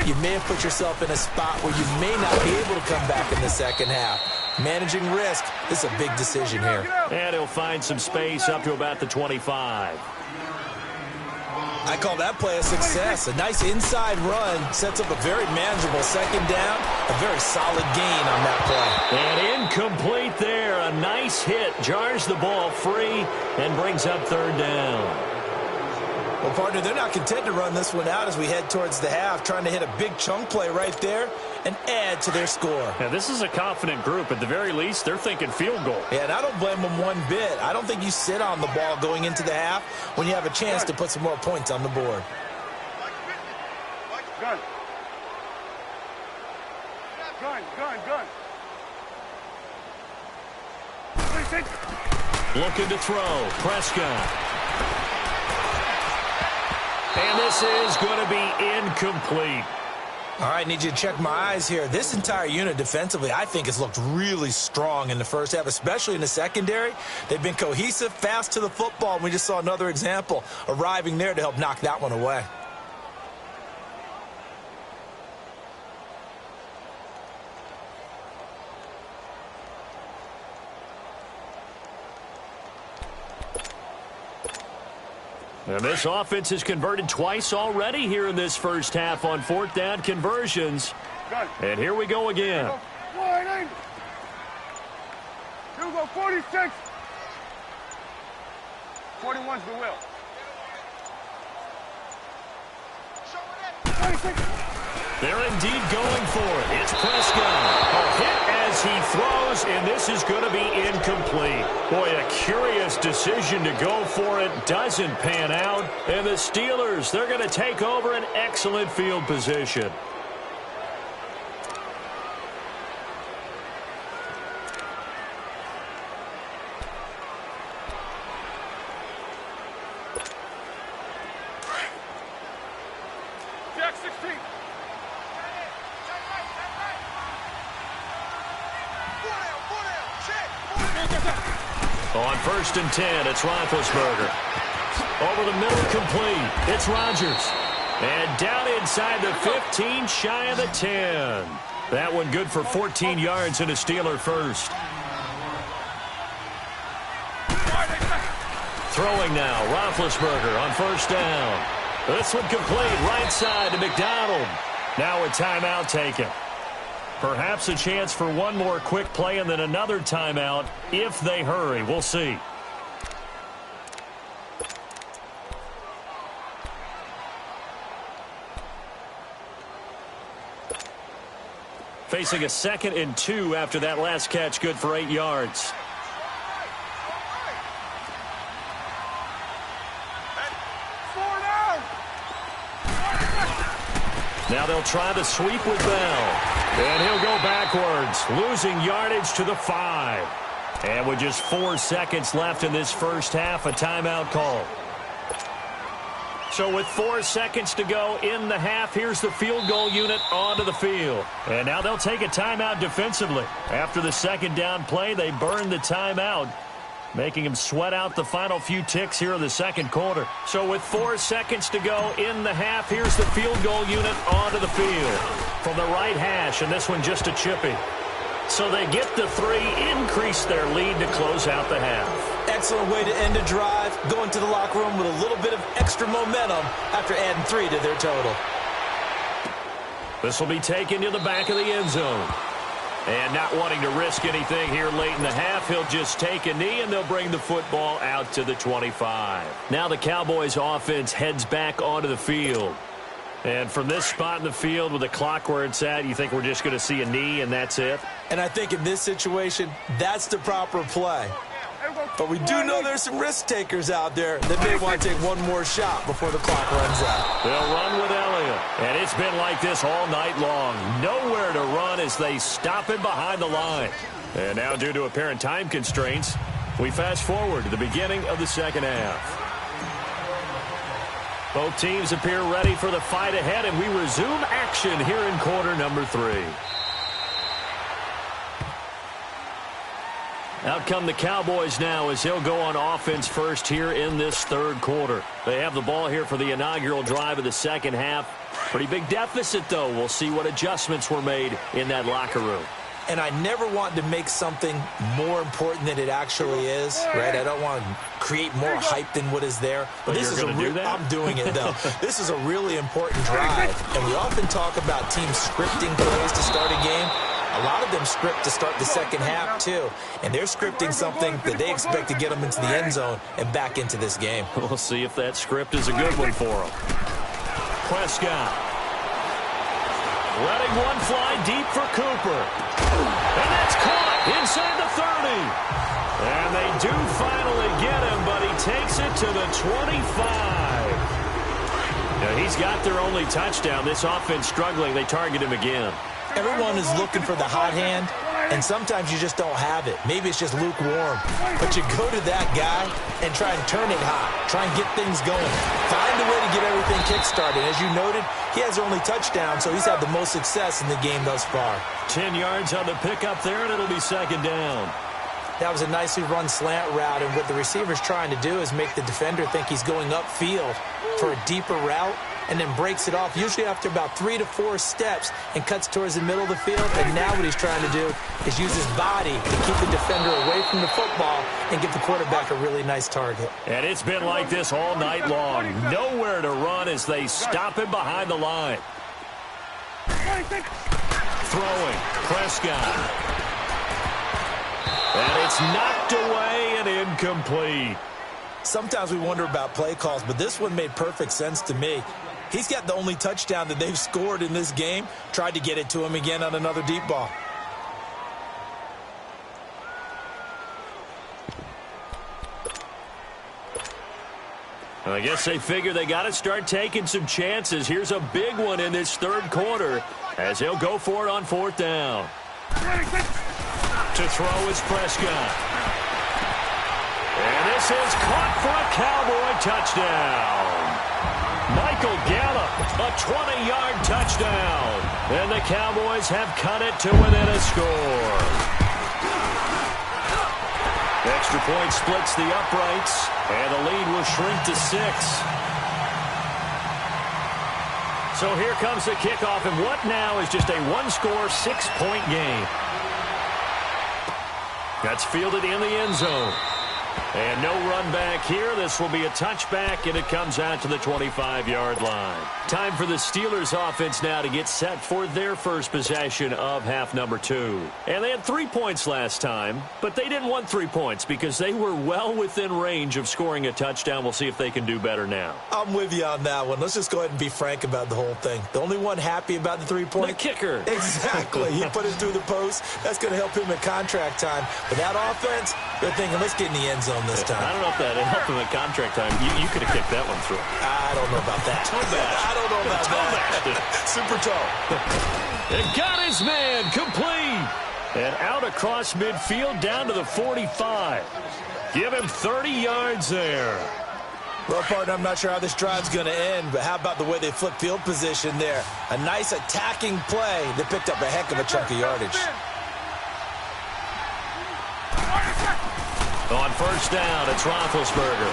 you may have put yourself in a spot where you may not be able to come back in the second half. Managing risk, this is a big decision here. And he'll find some space up to about the 25. I call that play a success. A nice inside run sets up a very manageable second down. A very solid gain on that play. And incomplete there. A nice hit. Jars the ball free and brings up third down. Well, partner, they're not content to run this one out as we head towards the half, trying to hit a big chunk play right there and add to their score. Now, this is a confident group. At the very least, they're thinking field goal. Yeah, and I don't blame them one bit. I don't think you sit on the ball going into the half when you have a chance to put some more points on the board. Gun. Gun. Looking to throw. Prescott. And this is going to be incomplete. All right, need you to check my eyes here. This entire unit defensively, I think, has looked really strong in the first half, especially in the secondary. They've been cohesive, fast to the football, and we just saw another example arriving there to help knock that one away. And this offense has converted twice already here in this first half on fourth down conversions. And here we go again. Here we go, 46. 41's the will. 26. They're indeed going for it. It's Prescott. A hit as he throws, and this is going to be incomplete. Boy, a curious decision to go for it. Doesn't pan out. And the Steelers, they're going to take over an excellent field position. Jack 16. On 1st and 10, it's Roethlisberger. Over the middle, complete. It's Rodgers. And down inside the 15, shy of the 10. That one good for 14 yards and a Steeler first. Throwing now, Roethlisberger on 1st down. This one complete, right side to McDonald. Now a timeout taken. Perhaps a chance for one more quick play and then another timeout if they hurry. We'll see. Facing a 2nd and 2 after that last catch, good for 8 yards. Now they'll try the sweep with Bell. And he'll go backwards, losing yardage to the 5. And with just 4 seconds left in this first half, a timeout call. So with 4 seconds to go in the half, here's the field goal unit onto the field. And now they'll take a timeout defensively. After the second down play, they burn the timeout, making him sweat out the final few ticks here in the second quarter. So with 4 seconds to go in the half, here's the field goal unit onto the field. From the right hash, and this one just a chippy. So they get the 3, increase their lead to close out the half. Excellent way to end a drive, going to the locker room with a little bit of extra momentum after adding 3 to their total. This will be taken to the back of the end zone. And not wanting to risk anything here late in the half, he'll just take a knee, and they'll bring the football out to the 25. Now the Cowboys offense heads back onto the field. And from this spot in the field with the clock where it's at, you think we're just going to see a knee and that's it? And I think in this situation, that's the proper play. But we do know there's some risk takers out there that may want to take one more shot before the clock runs out. They'll run with Elliott. And it's been like this all night long. Nowhere to run as they stop it behind the line. And now, due to apparent time constraints, we fast forward to the beginning of the second half. Both teams appear ready for the fight ahead, and we resume action here in quarter number 3. Out come the Cowboys now as they'll go on offense first here in this third quarter. They have the ball here for the inaugural drive of the second half. Pretty big deficit, though. We'll see what adjustments were made in that locker room. And I never want to make something more important than it actually is, right? I don't want to create more hype than what is there. But this is I'm doing it, though. This is a really important drive. And we often talk about teams scripting plays to start a game. A lot of them script to start the second half, too. And they're scripting something that they expect to get them into the end zone and back into this game. We'll see if that script is a good one for them. Prescott. Letting one fly deep for Cooper. And that's caught inside the 30. And they do finally get him, but he takes it to the 25. Now, he's got their only touchdown. This offense struggling. They target him again. Everyone is looking for the hot hand, and sometimes you just don't have it. Maybe it's just lukewarm. But you go to that guy and try and turn it hot. Try and get things going. Find a way to get everything kick-started. As you noted, he has their only touchdown, so he's had the most success in the game thus far. 10 yards on the pickup there, and it'll be second down. That was a nicely run slant route, and what the receiver's trying to do is make the defender think he's going upfield for a deeper route, and then breaks it off, usually after about 3 to 4 steps, and cuts towards the middle of the field. And now what he's trying to do is use his body to keep the defender away from the football and give the quarterback a really nice target. And it's been like this all night long. Nowhere to run as they stop him behind the line. Throwing, Prescott. And it's knocked away and incomplete. Sometimes we wonder about play calls, but this one made perfect sense to me. He's got the only touchdown that they've scored in this game. Tried to get it to him again on another deep ball. I guess they figure they got to start taking some chances. Here's a big one in this third quarter as they'll go for it on fourth down. To throw is Prescott. And this is caught for a Cowboy touchdown. Michael Gallup, a 20-yard touchdown. And the Cowboys have cut it to within a score. Extra point splits the uprights, and the lead will shrink to 6. So here comes the kickoff, and what now is just a one-score, 6-point game. That's fielded in the end zone. And no run back here. This will be a touchback, and it comes out to the 25-yard line. Time for the Steelers offense now to get set for their first possession of half number 2. And they had 3 points last time, but they didn't want 3 points because they were well within range of scoring a touchdown. We'll see if they can do better now. I'm with you on that one. Let's just go ahead and be frank about the whole thing. The only one happy about the 3-point? The kicker. Exactly. He put it through the post. That's going to help him at contract time. But that offense, they're thinking, let's get in the end zone this time. I don't know if that helped him at contract time. You could have kicked that one through. I don't know about that. Toe bash. I don't know about that. Super toe. It got his man complete. And out across midfield down to the 45. Give him 30 yards there. Well, partner, I'm not sure how this drive's going to end, but how about the way they flip field position there? A nice attacking play that picked up a heck of a chunk of yardage. On first down, it's Roethlisberger.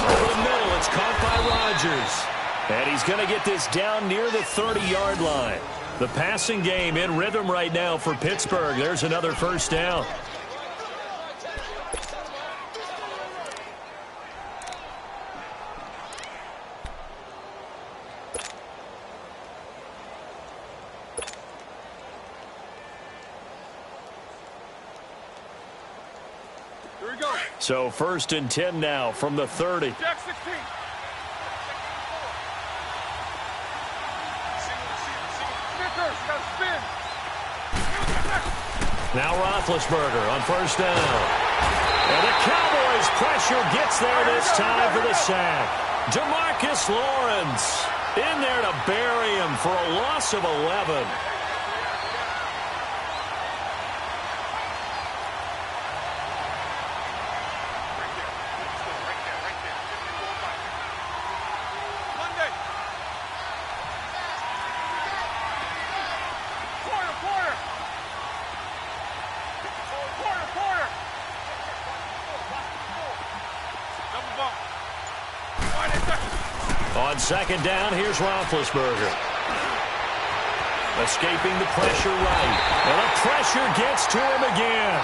Over the middle, it's caught by Rodgers. And he's going to get this down near the 30-yard line. The passing game in rhythm right now for Pittsburgh. There's another first down. So 1st and 10 now from the 30. Jack 16. Snickers, got to spin. Now Roethlisberger on 1st down. And the Cowboys' pressure gets there this time for the sack. DeMarcus Lawrence in there to bury him for a loss of 11. On 2nd down, here's Roethlisberger. Escaping the pressure right. And the pressure gets to him again.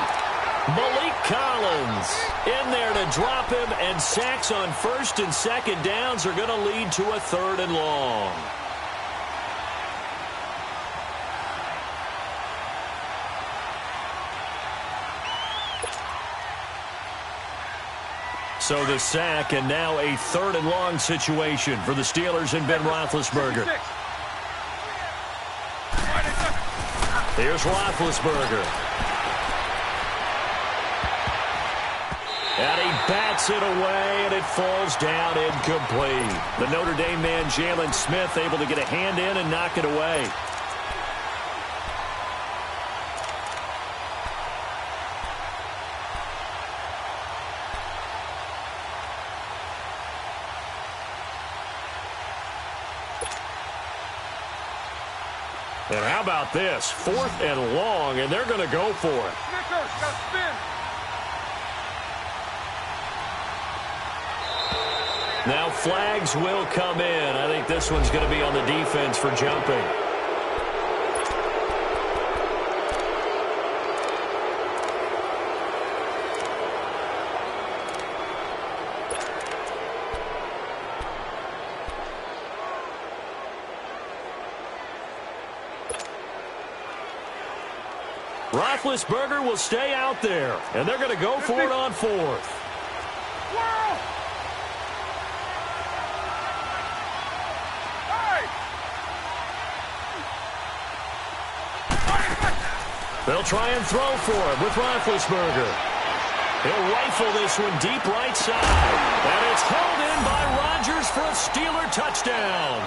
Malik Collins in there to drop him, and sacks on 1st and 2nd downs are going to lead to a 3rd and long. So the sack, and now a 3rd and long situation for the Steelers and Ben Roethlisberger. Here's Roethlisberger. And he bats it away, and it falls down incomplete. The Notre Dame man, Jalen Smith, able to get a hand in and knock it away. And how about this? 4th and long, and they're going to go for it. Snickers, got to spin. Now flags will come in. I think this one's going to be on the defense for jumping. Roethlisberger will stay out there, and they're going to go for it on 4th. They'll try and throw for him with Roethlisberger. He'll rifle this one deep right side. And it's hauled in by Rodgers for a Steeler touchdown.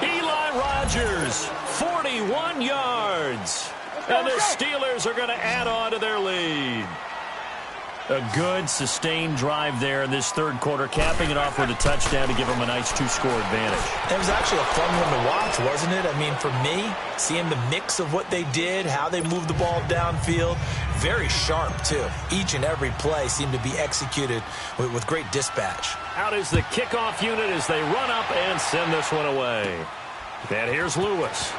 Eli Rodgers, 41 yards. And the Steelers are going to add on to their lead. A good, sustained drive there in this 3rd quarter, capping it off with a touchdown to give them a nice 2-score advantage. It was actually a fun one to watch, wasn't it? I mean, for me, seeing the mix of what they did, how they moved the ball downfield, very sharp, too. Each and every play seemed to be executed with great dispatch. Out is the kickoff unit as they run up and send this one away. And here's Lewis.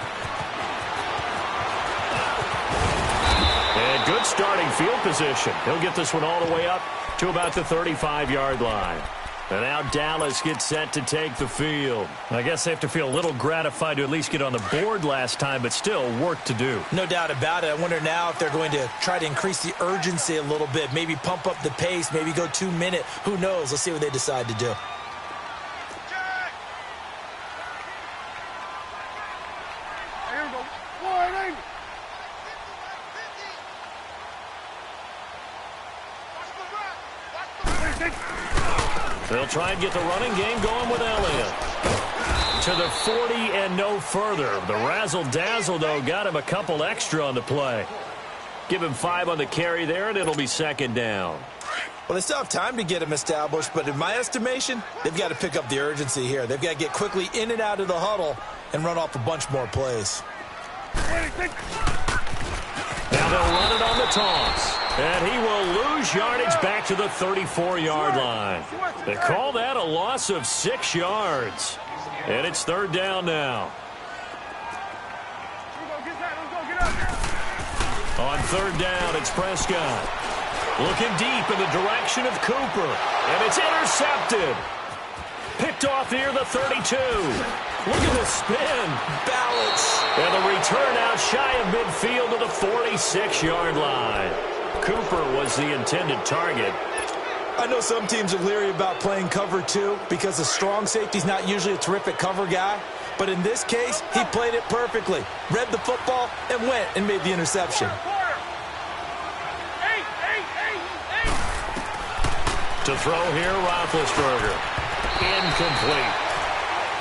And good starting field position. He'll get this one all the way up to about the 35-yard line. And now Dallas gets set to take the field. I guess they have to feel a little gratified to at least get on the board last time, but still work to do. No doubt about it. I wonder now if they're going to try to increase the urgency a little bit, maybe pump up the pace, maybe go 2-minute. Who knows? Let's see what they decide to do. They'll try and get the running game going with Elliott. To the 40 and no further. The razzle-dazzle, though, got him a couple extra on the play. Give him 5 on the carry there, and it'll be 2nd down. Well, they still have time to get him established, but in my estimation, they've got to pick up the urgency here. They've got to get quickly in and out of the huddle and run off a bunch more plays. Now they'll run it on the toss. And he will lose yardage back to the 34-yard line. They call that a loss of 6 yards. And it's 3rd down now. On 3rd down, it's Prescott. Looking deep in the direction of Cooper. And it's intercepted. Picked off near the 32. Look at the spin. Balance. And the return out shy of midfield to the 46-yard line. Cooper was the intended target. I know some teams are leery about playing cover 2 because a strong safety's not usually a terrific cover guy. But in this case, he played it perfectly. Read the football and went and made the interception. To throw here, Roethlisberger. Incomplete.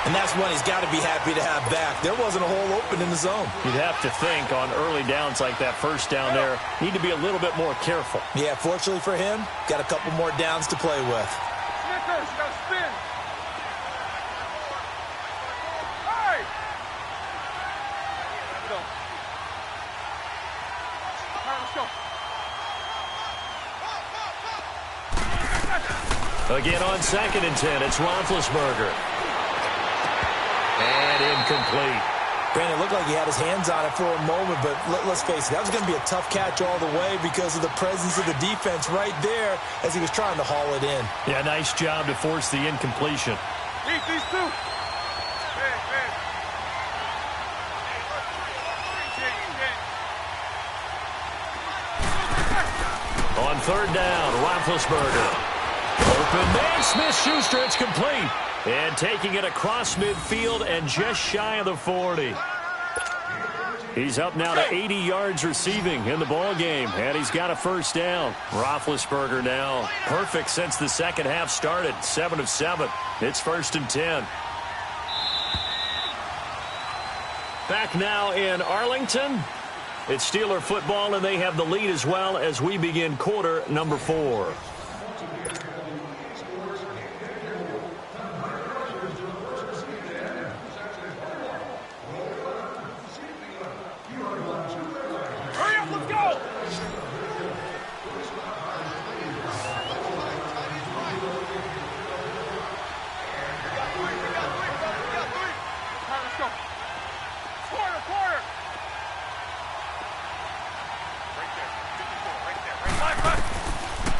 And that's one he's got to be happy to have back. There wasn't a hole open in the zone. You'd have to think on early downs like that first down there, need to be a little bit more careful. Yeah, fortunately for him, got a couple more downs to play with. Snickers, you gotta spin. Hey! Let's go. All right, let's go. Again on 2nd and 10, it's Roethlisberger. And incomplete. Brandon, it looked like he had his hands on it for a moment, but let's face it, that was going to be a tough catch all the way because of the presence of the defense right there as he was trying to haul it in. Yeah, nice job to force the incompletion. Eat these two. Big. On 3rd down, Roethlisberger. Open man, Smith-Schuster, it's complete. And taking it across midfield and just shy of the 40. He's up now to 80 yards receiving in the ball game, and he's got a first down. Roethlisberger now perfect since the second half started, 7 of 7. It's 1st and 10. Back now in Arlington. It's Steeler football, and they have the lead as well as we begin quarter number 4.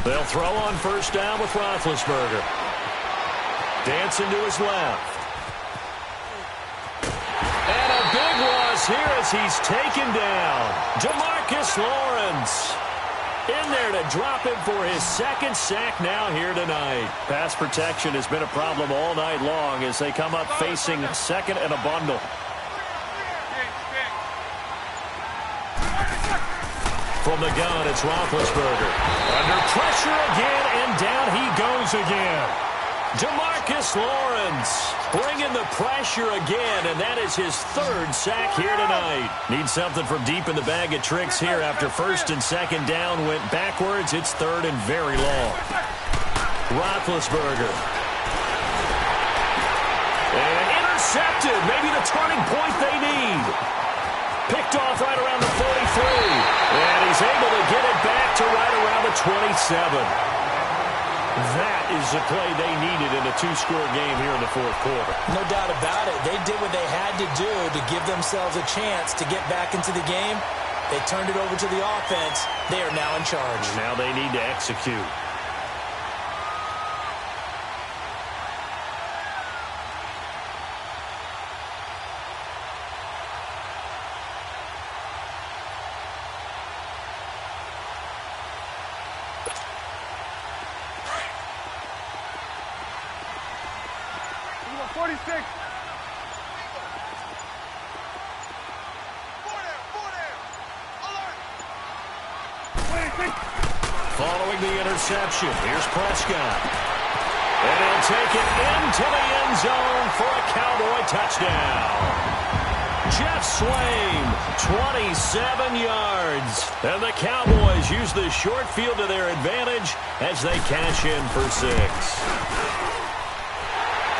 They'll throw on first down with Roethlisberger. Dancing to his left. And a big loss here as he's taken down. DeMarcus Lawrence in there to drop him for his 2nd sack now here tonight. Pass protection has been a problem all night long as they come up facing 2nd and a bundle. From the gun, it's Roethlisberger. Under pressure again, and down he goes again. DeMarcus Lawrence bringing the pressure again, and that is his 3rd sack here tonight. Needs something from deep in the bag of tricks here after 1st and 2nd down went backwards. It's 3rd and very long. Roethlisberger. And intercepted. Maybe the turning point they need. Picked off right around the 43. And he's able to get it back to right around the 27. That is the play they needed in a 2-score game here in the 4th quarter. No doubt about it. They did what they had to do to give themselves a chance to get back into the game. They turned it over to the offense. They are now in charge. Now they need to execute. Following the interception, here's Prescott. And he'll take it into the end zone for a Cowboy touchdown. Jeff Swaim, 27 yards. And the Cowboys use the short field to their advantage as they cash in for 6.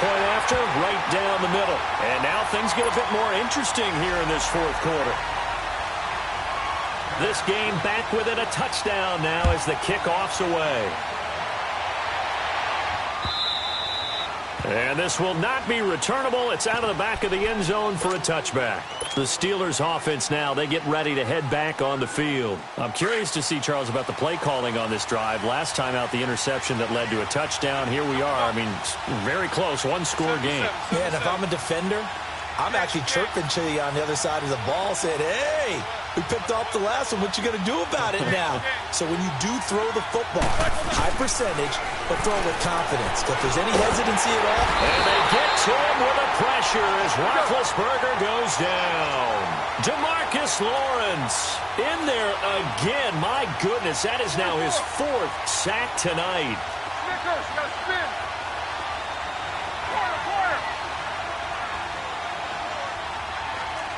Point after, right down the middle. And now things get a bit more interesting here in this 4th quarter. This game back within a touchdown now as the kickoff's away. And this will not be returnable. It's out of the back of the end zone for a touchback. The Steelers offense now, they get ready to head back on the field. I'm curious to see, Charles, about the play calling on this drive. Last time out, the interception that led to a touchdown. Here we are. I mean, very close, 1-score game. Yeah, and if I'm a defender, I'm actually chirping to you on the other side of the ball, saying, hey, We picked off the last one. What you going to do about it now? So when you do throw the football, high percentage, but throw it with confidence. If there's any hesitancy at all. And they get to him with the pressure as Roethlisberger goes down. DeMarcus Lawrence in there again. My goodness, that is now his 4th sack tonight. Snickers, you gotta spin. Corner.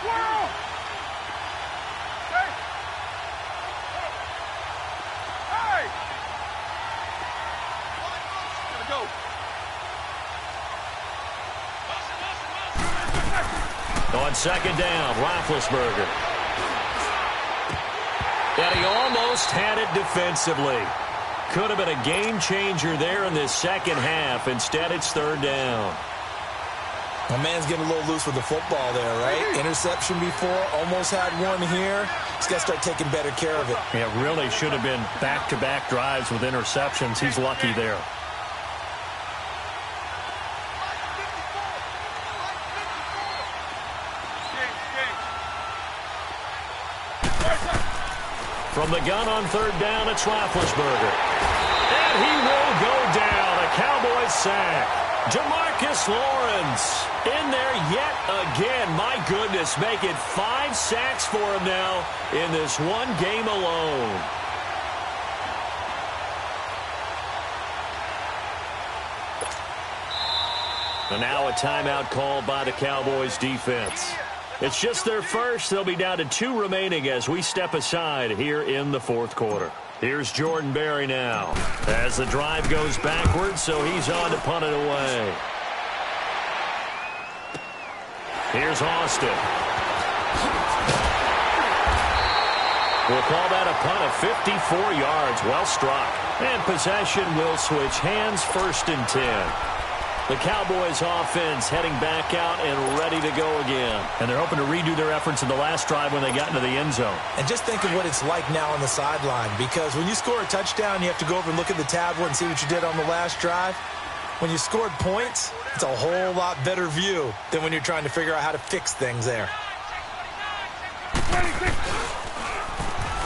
Wow. Hey. Hey. Gotta go. On second down, Roethlisberger. And he almost had it defensively. Could have been a game changer there in this second half. Instead, it's 3rd down. My man's getting a little loose with the football there, right? Interception before, almost had one here. He's got to start taking better care of it. Yeah, really should have been back-to-back drives with interceptions. He's lucky there. From the gun on 3rd down, it's Roethlisberger. And he will go down. A Cowboys sack. DeMarcus Lawrence in there yet again. My goodness, make it 5 sacks for him now in this one game alone. And now a timeout called by the Cowboys defense. It's just their first. They'll be down to 2 remaining as we step aside here in the 4th quarter. Here's Jordan Berry now as the drive goes backwards, so he's on to punt it away. Here's Austin. We'll call that a punt of 54 yards. Well struck. And possession will switch hands, 1st and 10. The Cowboys offense heading back out and ready to go again. And they're hoping to redo their efforts in the last drive when they got into the end zone. And just think of what it's like now on the sideline, because when you score a touchdown, you have to go over and look at the tablet and see what you did on the last drive. When you scored points, it's a whole lot better view than when you're trying to figure out how to fix things there.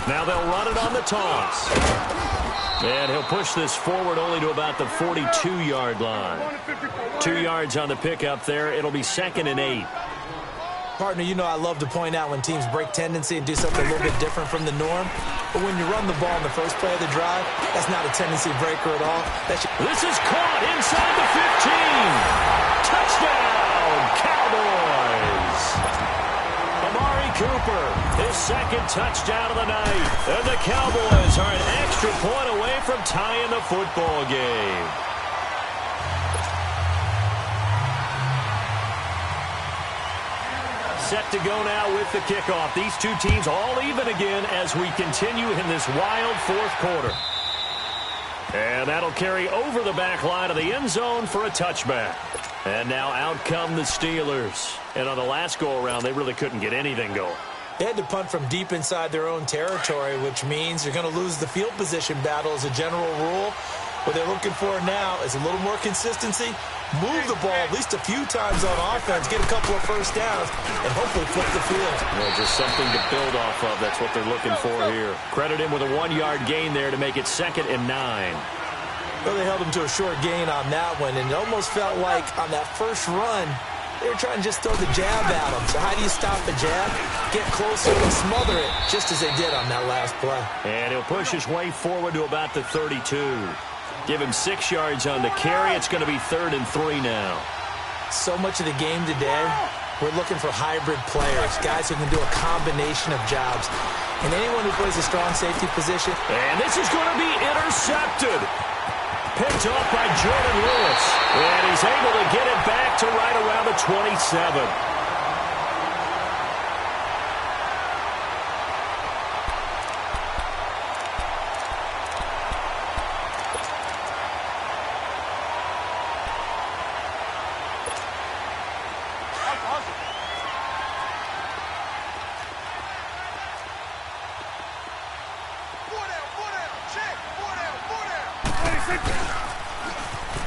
Now they'll run it on the toss. And he'll push this forward only to about the 42-yard line. 2 yards on the pickup there. It'll be 2nd and 8. Partner, you know I love to point out when teams break tendency and do something a little bit different from the norm. But when you run the ball in the first play of the drive, that's not a tendency breaker at all. This is caught inside the 15. Touchdown, Cowboys. Amari Cooper, his 2nd touchdown of the night. And the Cowboys are an extra point away from tying the football game. Set to go now with the kickoff. These 2 teams all even again as we continue in this wild 4th quarter. And that'll carry over the back line of the end zone for a touchback. And now out come the Steelers. And on the last go-around, they really couldn't get anything going. They had to punt from deep inside their own territory, which means you're going to lose the field position battle as a general rule. What they're looking for now is a little more consistency, move the ball at least a few times on offense, get a couple of first downs, and hopefully flip the field. Well, just something to build off of. That's what they're looking for here. Credit him with a 1-yard gain there to make it 2nd and 9. Well, they held him to a short gain on that one, and it almost felt like on that first run, they were trying to just throw the jab at him. So how do you stop the jab? Get closer and smother it, just as they did on that last play. And he'll push his way forward to about the 32. Give him 6 yards on the carry. It's going to be 3rd and 3 now. So much of the game today, we're looking for hybrid players, guys who can do a combination of jobs. And anyone who plays a strong safety position. And this is going to be intercepted. Picked off by Jordan Lewis. And he's able to get it back to right around the 27.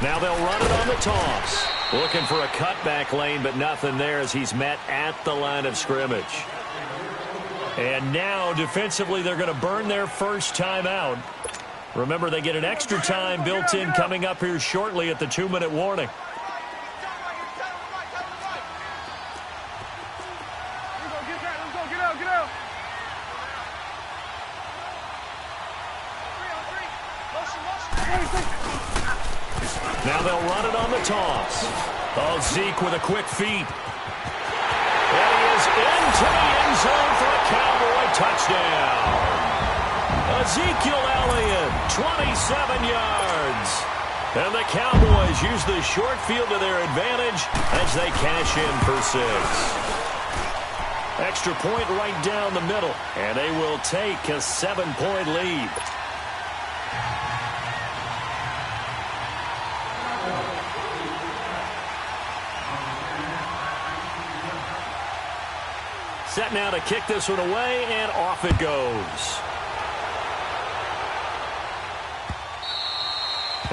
Now they'll run it on the toss. Looking for a cutback lane, but nothing there as he's met at the line of scrimmage. And now, defensively, they're going to burn their first timeout. Remember, they get an extra time built in coming up here shortly at the 2-minute warning. Now they'll run it on the toss. Oh, Zeke with a quick feed. And he is into the end zone for a Cowboy touchdown. Ezekiel Elliott, 27 yards. And the Cowboys use the short field to their advantage as they cash in for 6. Extra point right down the middle, and they will take a 7-point lead. Set now to kick this one away, and off it goes.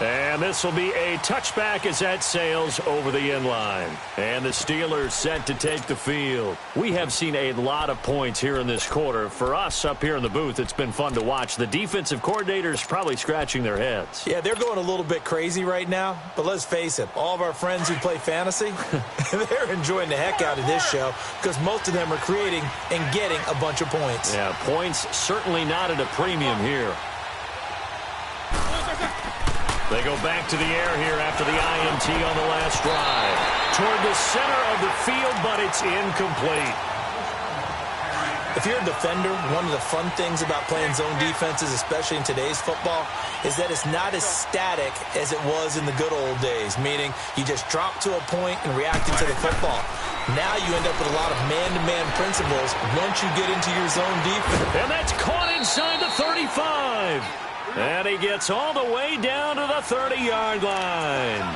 And this will be a touchback as that sails over the end line. And the Steelers set to take the field. We have seen a lot of points here in this quarter. For us up here in the booth, it's been fun to watch. The defensive coordinators probably scratching their heads. Yeah, they're going a little bit crazy right now. But let's face it, all of our friends who play fantasy, they're enjoying the heck out of this show because most of them are creating and getting a bunch of points. Yeah, points certainly not at a premium here. They go back to the air here after the INT on the last drive. Toward the center of the field, but it's incomplete. If you're a defender, one of the fun things about playing zone defenses, especially in today's football, is that it's not as static as it was in the good old days, meaning you just drop to a point and reacting to the football. Now you end up with a lot of man-to-man principles once you get into your zone defense. And that's caught inside the 35. And he gets all the way down to the 30-yard line.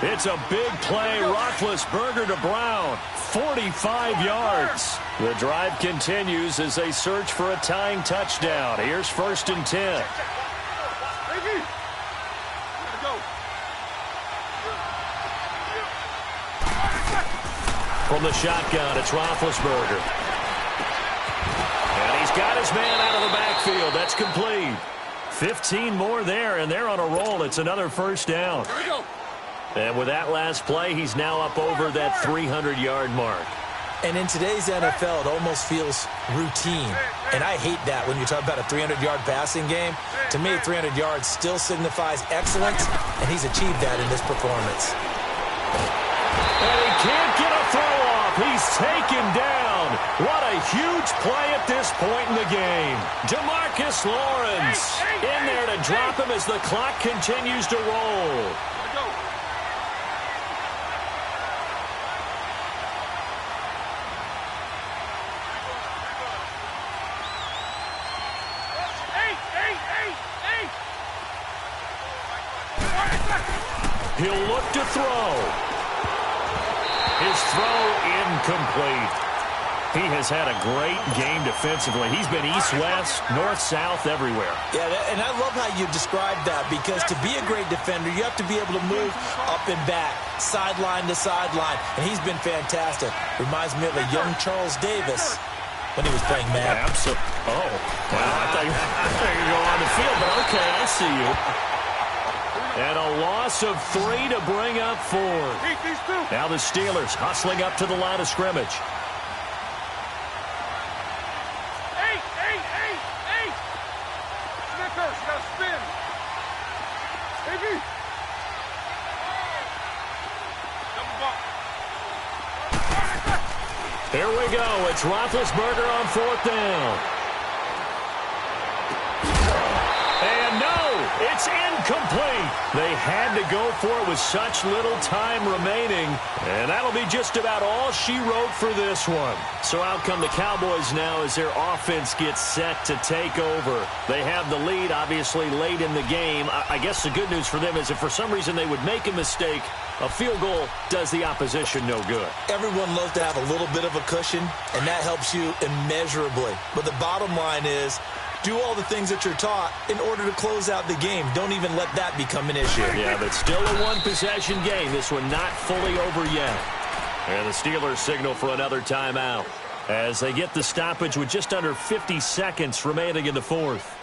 It's a big play. Roethlisberger to Brown. 45 yards. The drive continues as they search for a tying touchdown. Here's 1st and 10. From the shotgun, it's Roethlisberger. And he's got his man out of the backfield. That's complete. 15 more there, and they're on a roll. It's another first down. Here we go. And with that last play, he's now up over that 300-yard mark. And in today's NFL, it almost feels routine. And I hate that when you talk about a 300-yard passing game. To me, 300 yards still signifies excellence, and he's achieved that in this performance. And he can't get a throw off. He's taken down. What a huge play at this point in the game. DeMarcus Lawrence in there to drop him as the clock continues to roll. He'll look to throw. His throw incomplete. He has had a great game defensively. He's been east-west, north-south, everywhere. Yeah, and I love how you described that because to be a great defender, you have to be able to move up and back, sideline to sideline, and he's been fantastic. Reminds me of a young Charles Davis when he was playing Madden. Yeah, absolutely. Oh, wow. I thought you were going on the field, but okay, I see you. And a loss of 3 to bring up 4. Now the Steelers hustling up to the line of scrimmage. Here we go. It's Roethlisberger on 4th down. And no, it's incomplete. They had to go for it with such little time remaining. And that'll be just about all she wrote for this one. So out come the Cowboys now as their offense gets set to take over. They have the lead, obviously, late in the game. I guess the good news for them is if for some reason they would make a mistake, a field goal does the opposition no good. Everyone loves to have a little bit of a cushion, and that helps you immeasurably. But the bottom line is, do all the things that you're taught in order to close out the game. Don't even let that become an issue. Yeah, but still a one-possession game. This one not fully over yet. And the Steelers signal for another timeout. as they get the stoppage with just under 50 seconds remaining in the fourth.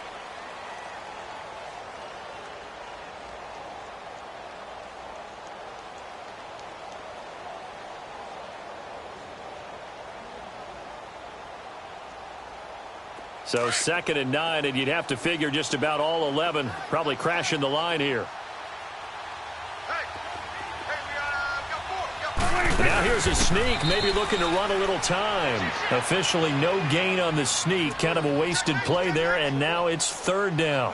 So 2nd and 9, and you'd have to figure just about all 11 probably crashing the line here. Now here's a sneak, maybe looking to run a little time. Officially no gain on the sneak, kind of a wasted play there, and now it's 3rd down.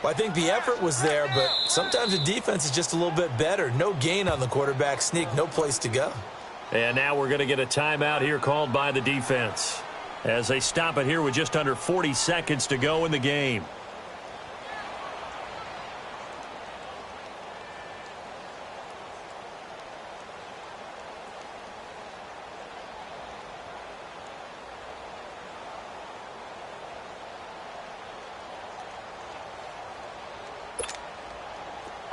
Well, I think the effort was there, but sometimes the defense is just a little bit better. No gain on the quarterback sneak, no place to go. And now we're going to get a timeout here called by the defense, as they stop it here with just under 40 seconds to go in the game.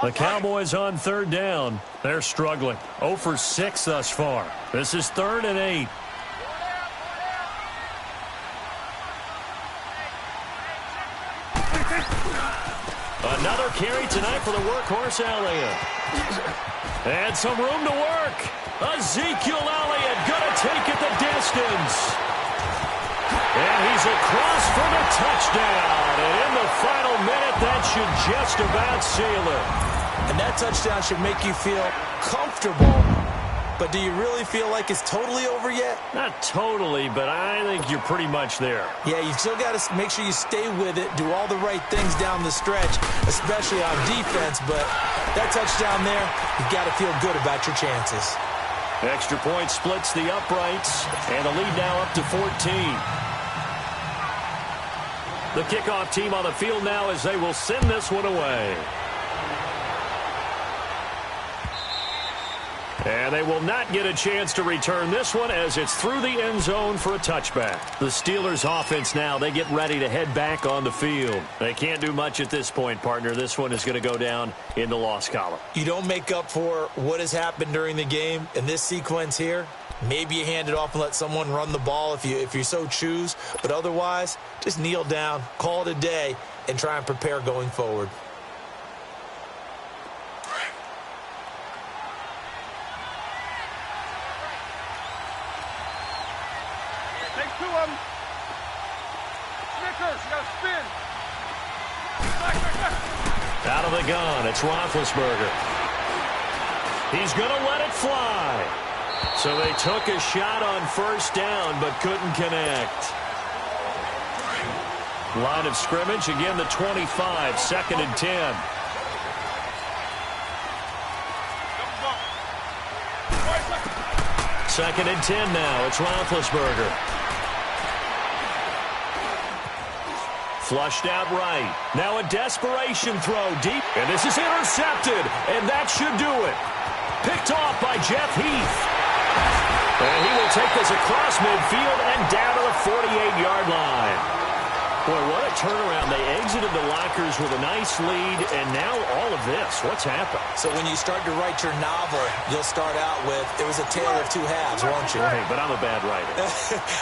The Cowboys on 3rd down. They're struggling. 0 for 6 thus far. This is 3rd and 8. Another carry tonight for the workhorse Elliott. And some room to work. Ezekiel Elliott going to take it the distance. And he's across for the touchdown. And in the final minute, that should just about seal it. And that touchdown should make you feel comfortable. But do you really feel like it's totally over yet? Not totally, but I think you're pretty much there. Yeah, you've still got to make sure you stay with it, do all the right things down the stretch, especially on defense. But that touchdown there, you've got to feel good about your chances. Extra point splits the uprights, and the lead now up to 14. The kickoff team on the field now as they will send this one away. And they will not get a chance to return this one as it's through the end zone for a touchback. The Steelers offense now, they get ready to head back on the field. They can't do much at this point, partner. This one is going to go down in the loss column. You don't make up for what has happened during the game in this sequence here. Maybe you hand it off and let someone run the ball if you so choose. But otherwise, just kneel down, call it a day, and try and prepare going forward. Take 2 of them. Snickers, you got to spin. Out of the gun, it's Roethlisberger. He's going to let it fly. So they took a shot on 1st down, but couldn't connect. Line of scrimmage, again the 25, 2nd and 10. Second and 10 now, it's Roethlisberger. Flushed out right. Now a desperation throw deep, and this is intercepted, and that should do it. Picked off by Jeff Heath. And he will take this across midfield and down to the 48-yard line. Boy, what a turnaround. They exited the lockers with a nice lead, and now all of this. What's happened? So when you start to write your novel, you'll start out with, it was a tale of 2 halves, won't you? Hey, but I'm a bad writer.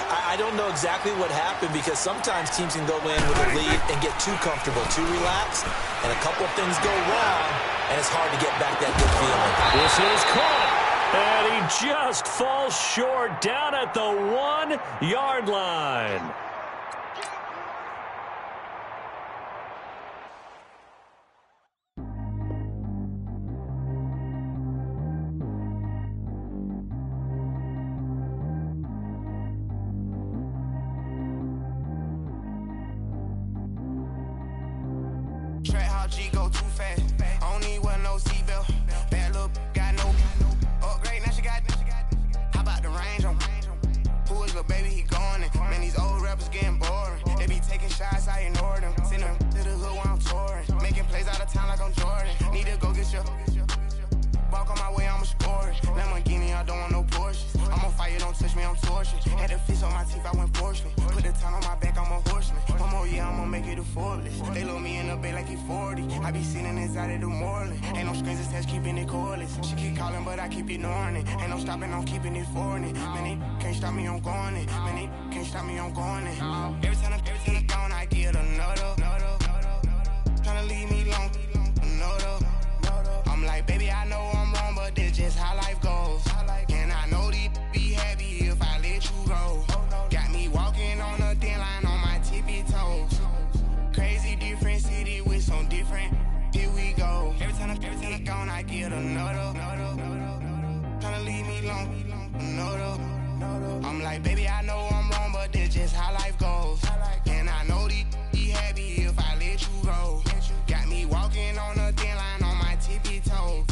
I don't know exactly what happened because sometimes teams can go in with a lead and get too comfortable, too relaxed, and a couple of things go wrong, and it's hard to get back that good feeling. This is caught. And he just falls short down at the 1-yard line. Track how G go too fast. I don't need one no seatbelt. Bad look, got no upgrade. Now she got. How about the range on? Who is the baby? He going in. Man, these old rappers getting boring. They be taking shots, I ignore them. Send them to the hood while I'm touring. Making plays out of town like I'm Jordan. Need to go get your. Walk on my way, I'ma score it. Lamborghini, I don't want no Porsches. I'm on fire, don't touch me, I'm tortured. Had the fish on my teeth, I went fortunate. Put the town on my back, I'm a horseman. One more year, I'ma make it a effortless. They load me in the bay like he 40. I be sitting inside of the Moreland. Ain't no strings attached, keeping it cordless. She keep calling, but I keep ignoring it. Ain't no stopping, I'm keeping it for it. Man, it can't stop me, I'm going it. Man, it can't stop me, I'm going it. Every time I'm gone, I get another. Tryna leave me long, another. I'm like, baby, I know I'm wrong, but this just how life goes. And I know these be happy if I let you go. Got me walking on a thin line on my tippy toes. Crazy different city with some different. Here we go. Every time I'm gone, I get another. Tryna leave me long, another. I'm like, baby, I know I'm wrong, but this just how life goes. And I know these be happy if I let you go. Got me walking on a thin line on my tippy toes.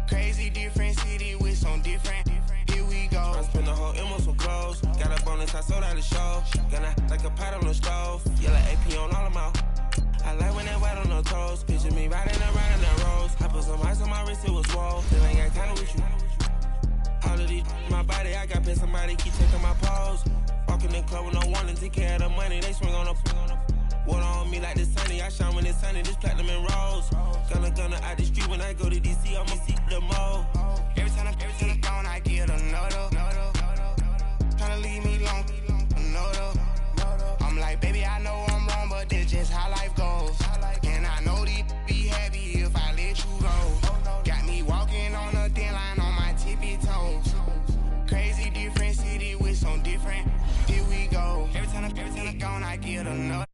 Crazy different city with some different. Here we go. I spent the whole M on some clothes. Got a bonus, I sold out the show. Gonna like a pot on the stove. Yellow AP on all of my. I like when that white on the toes. Picture me riding around in that rose. I put some ice on my wrist, it was swole. Still ain't got time with you. All of these my body, I got pissed. Somebody keep checking my pose. Walking in the club with no warning, take care of the money. They swing on the water on me like the sunny. I shine when it's sunny, this platinum and rose. Gonna out the street when I go to DC, I'ma see the mo. Every time I'm gone, I get another. Tryna leave me long, another. I'm like, baby, I know I'm wrong, but this just how life goes. And I know these be happy if I let you go. Got me walking on a thin line on my tippy toes. Crazy different city with some different. Here we go. Every time I'm gone, I get another.